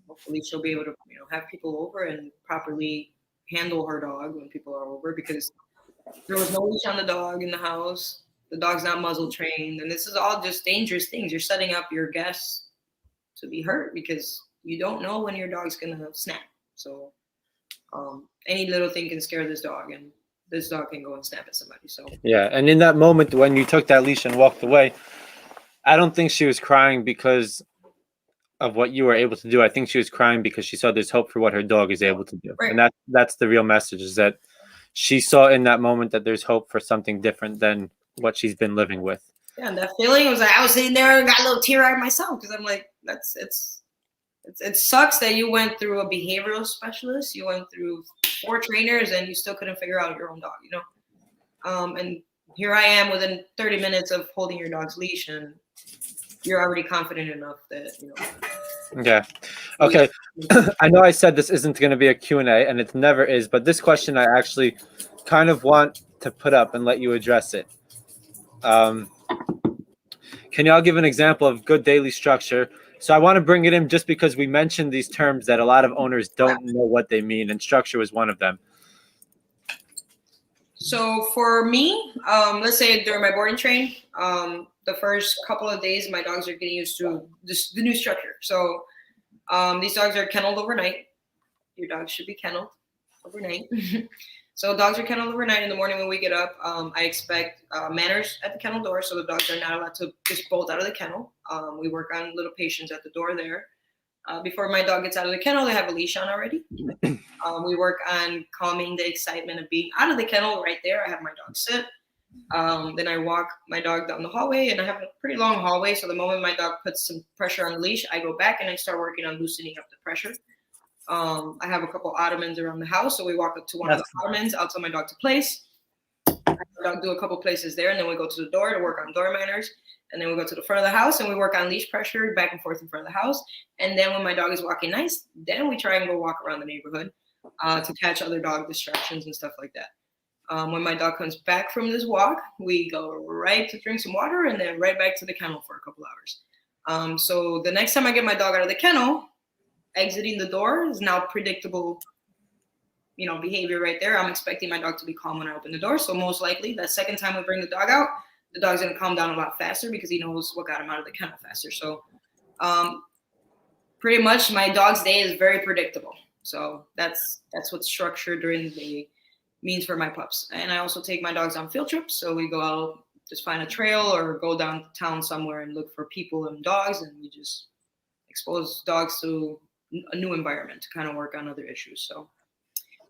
hopefully she'll be able to, have people over and properly handle her dog when people are over, because there was no leash on the dog in the house. The dog's not muzzle trained. And this is all just dangerous things. You're setting up your guests to be hurt because you don't know when your dog's going to snap. So any little thing can scare this dog, and this dog can go and snap at somebody. So yeah. And in that moment when you took that leash and walked away, I don't think she was crying because of what you were able to do. I think she was crying because she saw there's hope for what her dog is able to do. Right. And that's the real message, is that she saw in that moment that there's hope for something different than what she's been living with. Yeah, and that feeling was like I was sitting there and got a little tear-eyed myself because I'm like, it sucks that you went through a behavioral specialist, you went through 4 trainers, and you still couldn't figure out your own dog, and here I am within 30 minutes of holding your dog's leash, and you're already confident enough that, Yeah. Okay. I know I said this isn't going to be a Q&A, and it never is, but this question I actually kind of want to put up and let you address it. Can y'all give an example of good daily structure? So I want to bring it in just because we mentioned these terms that a lot of owners don't know what they mean, and structure was one of them. So for me, let's say during my boarding train, the first couple of days, my dogs are getting used to the new structure. So these dogs are kenneled overnight. Your dog should be kenneled overnight. So dogs are kenneled overnight. In the morning when we get up, I expect manners at the kennel door. So the dogs are not allowed to just bolt out of the kennel. We work on little patience at the door there. Before my dog gets out of the kennel, they have a leash on already. We work on calming the excitement of being out of the kennel right there. I have my dog sit. Then I walk my dog down the hallway, and I have a pretty long hallway. So the moment my dog puts some pressure on the leash, I go back and I start working on loosening up the pressure. I have a couple ottomans around the house. So we walk up to one of the ottomans. I'll tell my dog to place. I'll do a couple places there, and then we go to the door to work on door manners. And then we go to the front of the house and we work on leash pressure back and forth in front of the house. And then when my dog is walking nice, then we try and go walk around the neighborhood to catch other dog distractions and stuff like that. When my dog comes back from this walk, we go right to drink some water and then right back to the kennel for a couple hours. So the next time I get my dog out of the kennel, exiting the door is now predictable, behavior right there. I'm expecting my dog to be calm when I open the door. So most likely that second time we bring the dog out, the dog's going to calm down a lot faster because he knows what got him out of the kennel faster. So pretty much my dog's day is very predictable. So that's what structure during the day means for my pups. And I also take my dogs on field trips. So we go out, just find a trail or go downtown somewhere and look for people and dogs. And we just expose dogs to a new environment to kind of work on other issues. So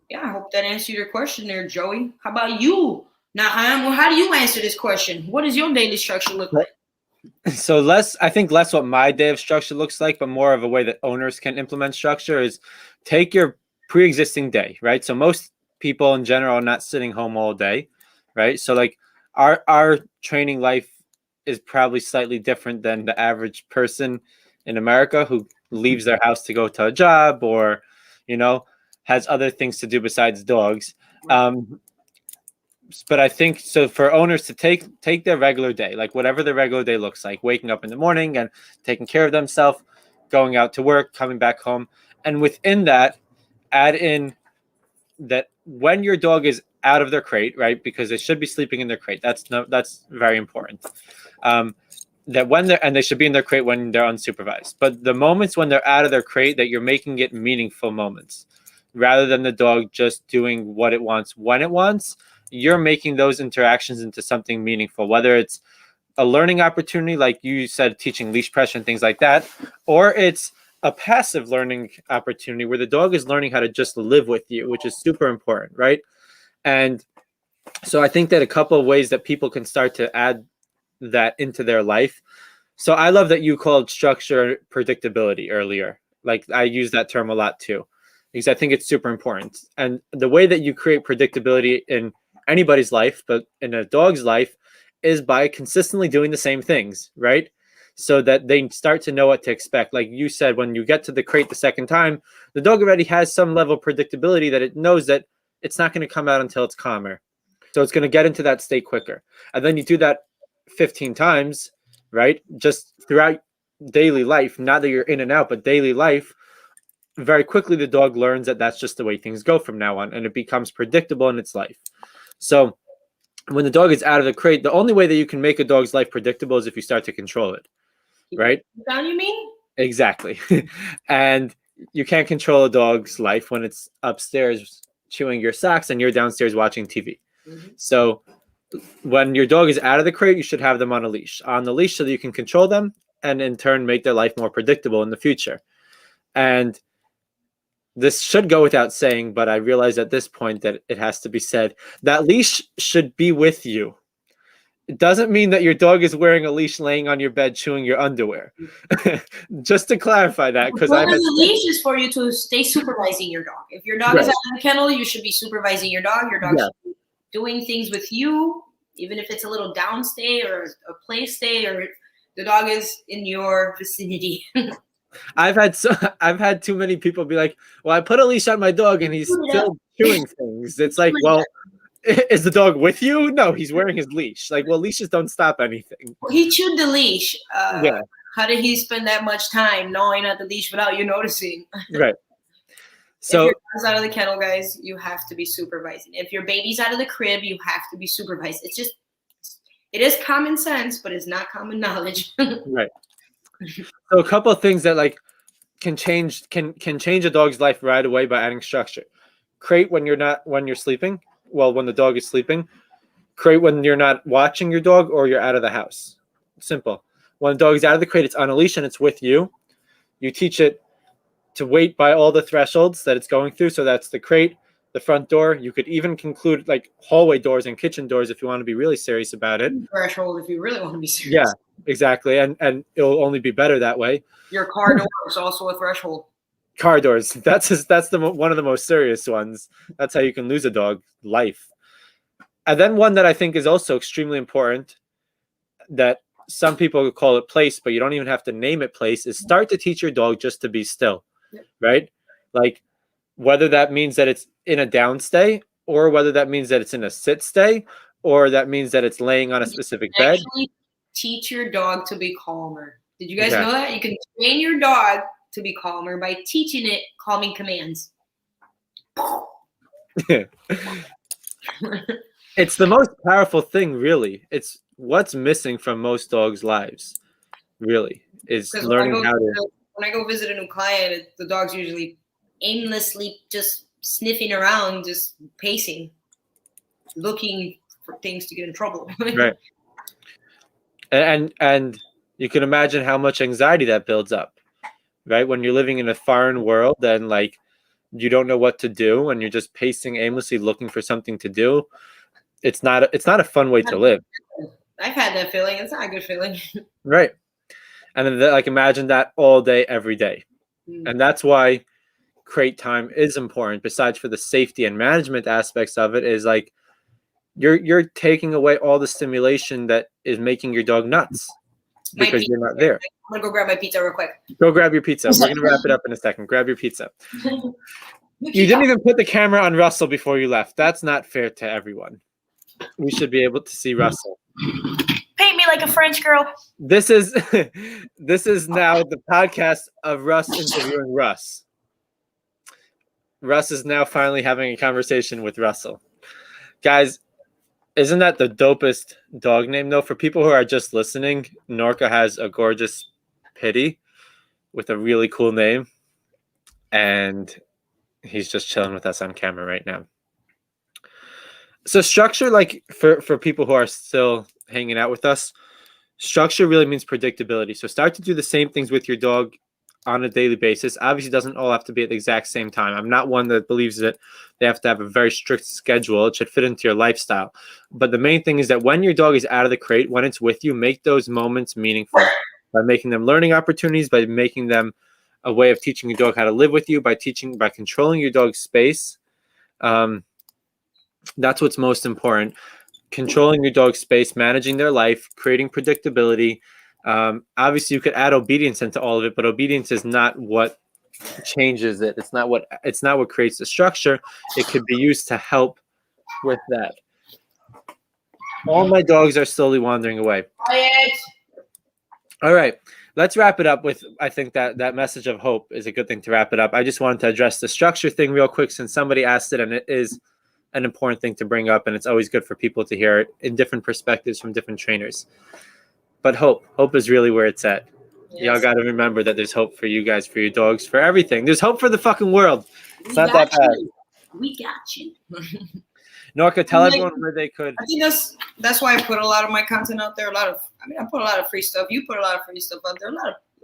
yeah, I hope that answered your question there, Joey. How about you? Now, how do you answer this question? What does your daily structure look like? So I think less what my day of structure looks like, but more of a way that owners can implement structure is take your pre-existing day, right? So most people in general are not sitting home all day, right? So like our training life is probably slightly different than the average person in America who leaves their house to go to a job or, has other things to do besides dogs. But I think so for owners to take their regular day, like whatever their regular day looks like, waking up in the morning and taking care of themselves, going out to work, coming back home, and within that, add in that when your dog is out of their crate, right? Because they should be sleeping in their crate. That's very important. That when they should be in their crate when they're unsupervised. But the moments when they're out of their crate, that you're making it meaningful moments, rather than the dog just doing what it wants when it wants. You're making those interactions into something meaningful, whether it's a learning opportunity, like you said, teaching leash pressure and things like that, or it's a passive learning opportunity where the dog is learning how to just live with you, which is super important, right? And so I think that a couple of ways that people can start to add that into their life. So I love that you called structure predictability earlier. Like I use that term a lot too, because I think it's super important. And the way that you create predictability in anybody's life, but in a dog's life, is by consistently doing the same things, right? So that they start to know what to expect. Like you said, when you get to the crate the second time, the dog already has some level of predictability that it knows that it's not going to come out until it's calmer. So it's going to get into that state quicker. And then you do that 15 times, right? Just throughout daily life, not that you're in and out, but daily life, very quickly the dog learns that that's just the way things go from now on, and it becomes predictable in its life. So when the dog is out of the crate, the only way that you can make a dog's life predictable is if you start to control it, right? Down, you mean? Exactly. And you can't control a dog's life when it's upstairs chewing your socks and you're downstairs watching TV. So when your dog is out of the crate, you should have them on the leash so that you can control them and in turn make their life more predictable in the future. And this should go without saying, but I realize at this point that it has to be said. That leash should be with you. It doesn't mean that your dog is wearing a leash laying on your bed chewing your underwear. Just to clarify that, because the leash is for you to stay supervising your dog. If your dog is out of the kennel, you should be supervising your dog. Your dog should be doing things with you, even if it's a little downstay or a play stay, or the dog is in your vicinity. I've had too many people be like, well, I put a leash on my dog and he's still chewing things. It's like, well, is the dog with you? No, he's wearing his leash. Like, well, leashes don't stop anything. Well, he chewed the leash. How did he spend that much time gnawing at the leash without you noticing? Right. So if your dog's out of the kennel, guys, you have to be supervising. If your baby's out of the crib, you have to be supervised. It is common sense, but it's not common knowledge. Right. So a couple of things that like can change a dog's life right away by adding structure. Crate when you're sleeping. Well, when the dog is sleeping. Crate when you're not watching your dog or you're out of the house. Simple. When the dog is out of the crate, it's on a leash and it's with you. You teach it to wait by all the thresholds that it's going through. So that's the crate, the front door. You could even conclude like hallway doors and kitchen doors if you want to be really serious about it. Threshold if you really want to be serious. Yeah, exactly. And it'll only be better that way. Your car door is also a threshold. Car doors. That's one of the most serious ones. That's how you can lose a dog life. And then one that I think is also extremely important that some people call it place, but you don't even have to name it place, is start to teach your dog just to be still, right? Like whether that means that it's in a down stay or whether that means that it's in a sit stay or that means that it's laying on a specific bed. Teach your dog to be calmer. Did you guys know that? You can train your dog to be calmer by teaching it calming commands. It's the most powerful thing, really. It's what's missing from most dogs' lives, really, is learning how to. When I go visit a new client, the dog's usually aimlessly just sniffing around, just pacing, looking for things to get in trouble. Right. And you can imagine how much anxiety that builds up, right? When you're living in a foreign world and like you don't know what to do and you're just pacing aimlessly looking for something to do. It's not a fun way to live. I've had that feeling. It's not a good feeling. Right. And then like imagine that all day, every day. And that's why crate time is important. Besides for the safety and management aspects of it, is like you're taking away all the stimulation that is making your dog nuts because you're not there. I'm gonna go grab my pizza real quick. Go grab your pizza. We're gonna wrap it up in a second. Grab your pizza. You didn't even put the camera on Russell before you left. That's not fair to everyone. We should be able to see Russell. Paint me like a French girl. This is this is now the podcast of Russ interviewing Russ. Russ is now finally having a conversation with Russell. Guys, isn't that the dopest dog name though? For people who are just listening, Norka has a gorgeous pitty with a really cool name. And he's just chilling with us on camera right now. So structure, like for people who are still hanging out with us, structure really means predictability. So start to do the same things with your dog on a daily basis. Obviously, it doesn't all have to be at the exact same time. I'm not one that believes that they have to have a very strict schedule. It should fit into your lifestyle. But the main thing is that when your dog is out of the crate, when it's with you, make those moments meaningful by making them learning opportunities, by making them a way of teaching your dog how to live with you, by controlling your dog's space. That's what's most important. Controlling your dog's space, managing their life, creating predictability. Obviously, you could add obedience into all of it, but obedience is not what changes it. It's not what creates the structure. It could be used to help with that. All my dogs are slowly wandering away. Quiet. All right. Let's wrap it up with, I think that message of hope is a good thing to wrap it up. I just wanted to address the structure thing real quick since somebody asked it, and it is an important thing to bring up, and it's always good for people to hear it in different perspectives from different trainers. But hope is really where it's at. Yes. Y'all got to remember that there's hope for you guys, for your dogs, for everything. There's hope for the fucking world. It's not that bad. We got you. Norka, tell everyone where they could. I think that's why I put a lot of my content out there. I put a lot of free stuff. You put a lot of free stuff out there. A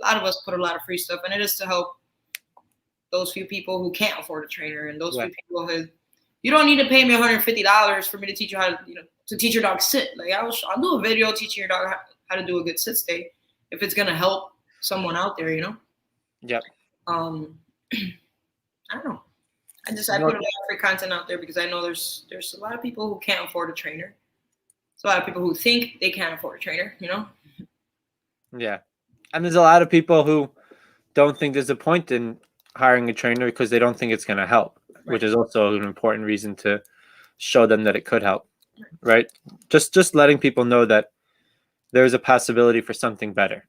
lot of us put a lot of free stuff, and it is to help those few people who can't afford a trainer, and those few people who you don't need to pay me $150 for me to teach you how to teach your dog sit. Like I'll do a video teaching your dog how to do a good sit stay if it's gonna help someone out there, Yep. I don't know. I put a lot of free content out there because I know there's a lot of people who can't afford a trainer. There's a lot of people who think they can't afford a trainer, Yeah. And there's a lot of people who don't think there's a point in hiring a trainer because they don't think it's going to help, which is also an important reason to show them that it could help, right? Just letting people know that there's a possibility for something better.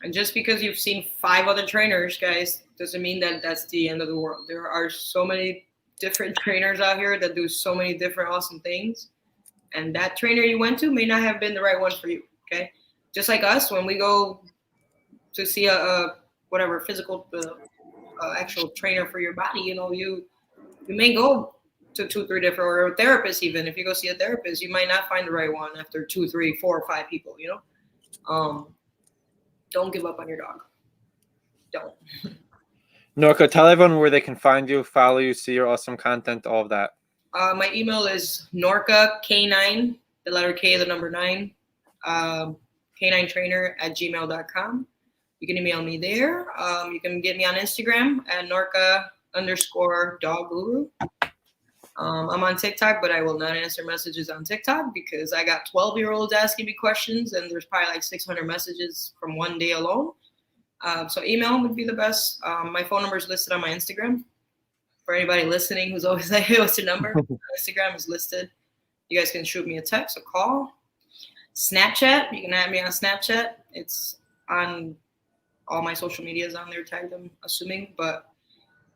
And just because you've seen 5 other trainers, guys, doesn't mean that that's the end of the world. There are so many different trainers out here that do so many different awesome things. And that trainer you went to may not have been the right one for you, okay? Just like us, when we go to see a physical, actual trainer for your body, you may go to 2, 3 different, or a therapist even. If you go see a therapist, you might not find the right one after 2, 3, 4, or 5 people, Don't give up on your dog. Don't. Norka, tell everyone where they can find you, follow you, see your awesome content, all of that. My email is Norka K9, the letter K, the number 9, K9trainer@gmail.com. You can email me there. You can get me on Instagram at Norka_dog guru. I'm on TikTok, but I will not answer messages on TikTok because I got 12-year-olds asking me questions, and there's probably like 600 messages from one day alone. So email would be the best. My phone number is listed on my Instagram. For anybody listening who's always like, hey, what's your number? Instagram is listed. You guys can shoot me a text, a call. Snapchat, you can add me on Snapchat. It's on all my social medias on there tagged, I'm assuming. But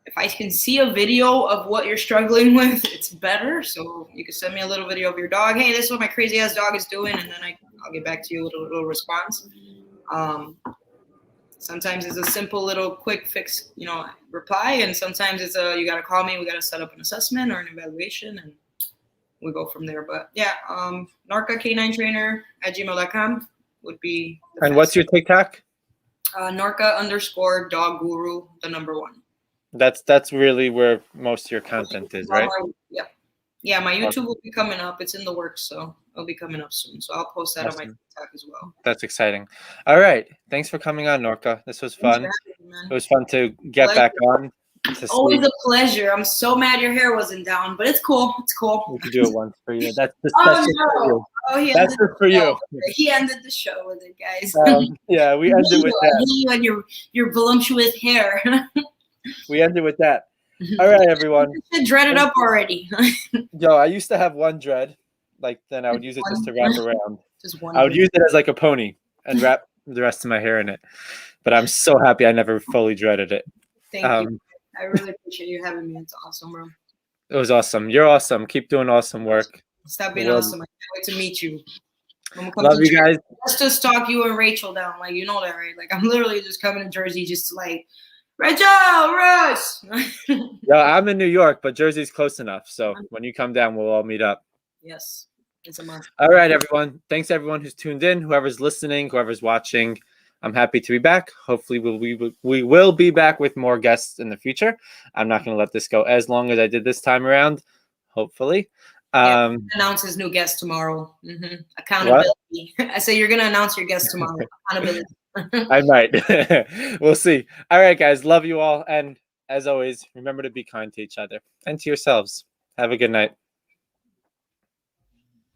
if I can see a video of what you're struggling with, it's better. So you can send me a little video of your dog. Hey, this is what my crazy ass dog is doing. And then I'll get back to you with a little response. Sometimes it's a simple little quick fix, reply. And sometimes it's you got to call me. We got to set up an assessment or an evaluation, and we go from there. But yeah, Norka K9trainer@gmail.com would be. And what's your TikTok? Norka_dog guru, the number 1. That's really where most of your content is, right? Yeah, my YouTube will be coming up. It's in the works, so it'll be coming up soon. So I'll post that on my TikTok as well. That's exciting. All right. Thanks for coming on, Norka. This was fun. It was fun to get back on. Always a pleasure. I'm so mad your hair wasn't down, but it's cool. It's cool. We could do it once for you. That's just for you. Oh, that's just for you. He ended the show with it, guys. Yeah, we ended with that. You and your voluptuous hair. We ended with that. All right, everyone. You should dread it up already. Yo, I used to have one dread. Like, then I would use it just to wrap around. Just one. I would use it as like a pony and wrap the rest of my hair in it. But I'm so happy I never fully dreaded it. Thank you. I really appreciate you having me. It's awesome, bro. It was awesome. You're awesome. Keep doing awesome work. Stop being awesome. I can't wait to meet you. I'm gonna come Love to you guys. Just to stalk you and Rachel down. Like, you know that, right? Like, I'm literally just coming to Jersey just to like, Rachel, Russ. Yeah, I'm in New York, but Jersey's close enough. So when you come down, we'll all meet up. Yes, it's a must. All right, everyone. Thanks, everyone who's tuned in, whoever's listening, whoever's watching. I'm happy to be back. Hopefully, we will be back with more guests in the future. I'm not going to let this go as long as I did this time around. Hopefully. Announce his new guest tomorrow. Accountability. I say you're going to announce your guest tomorrow. Accountability. I might. We'll see. All right, guys. Love you all. And as always, remember to be kind to each other and to yourselves. Have a good night.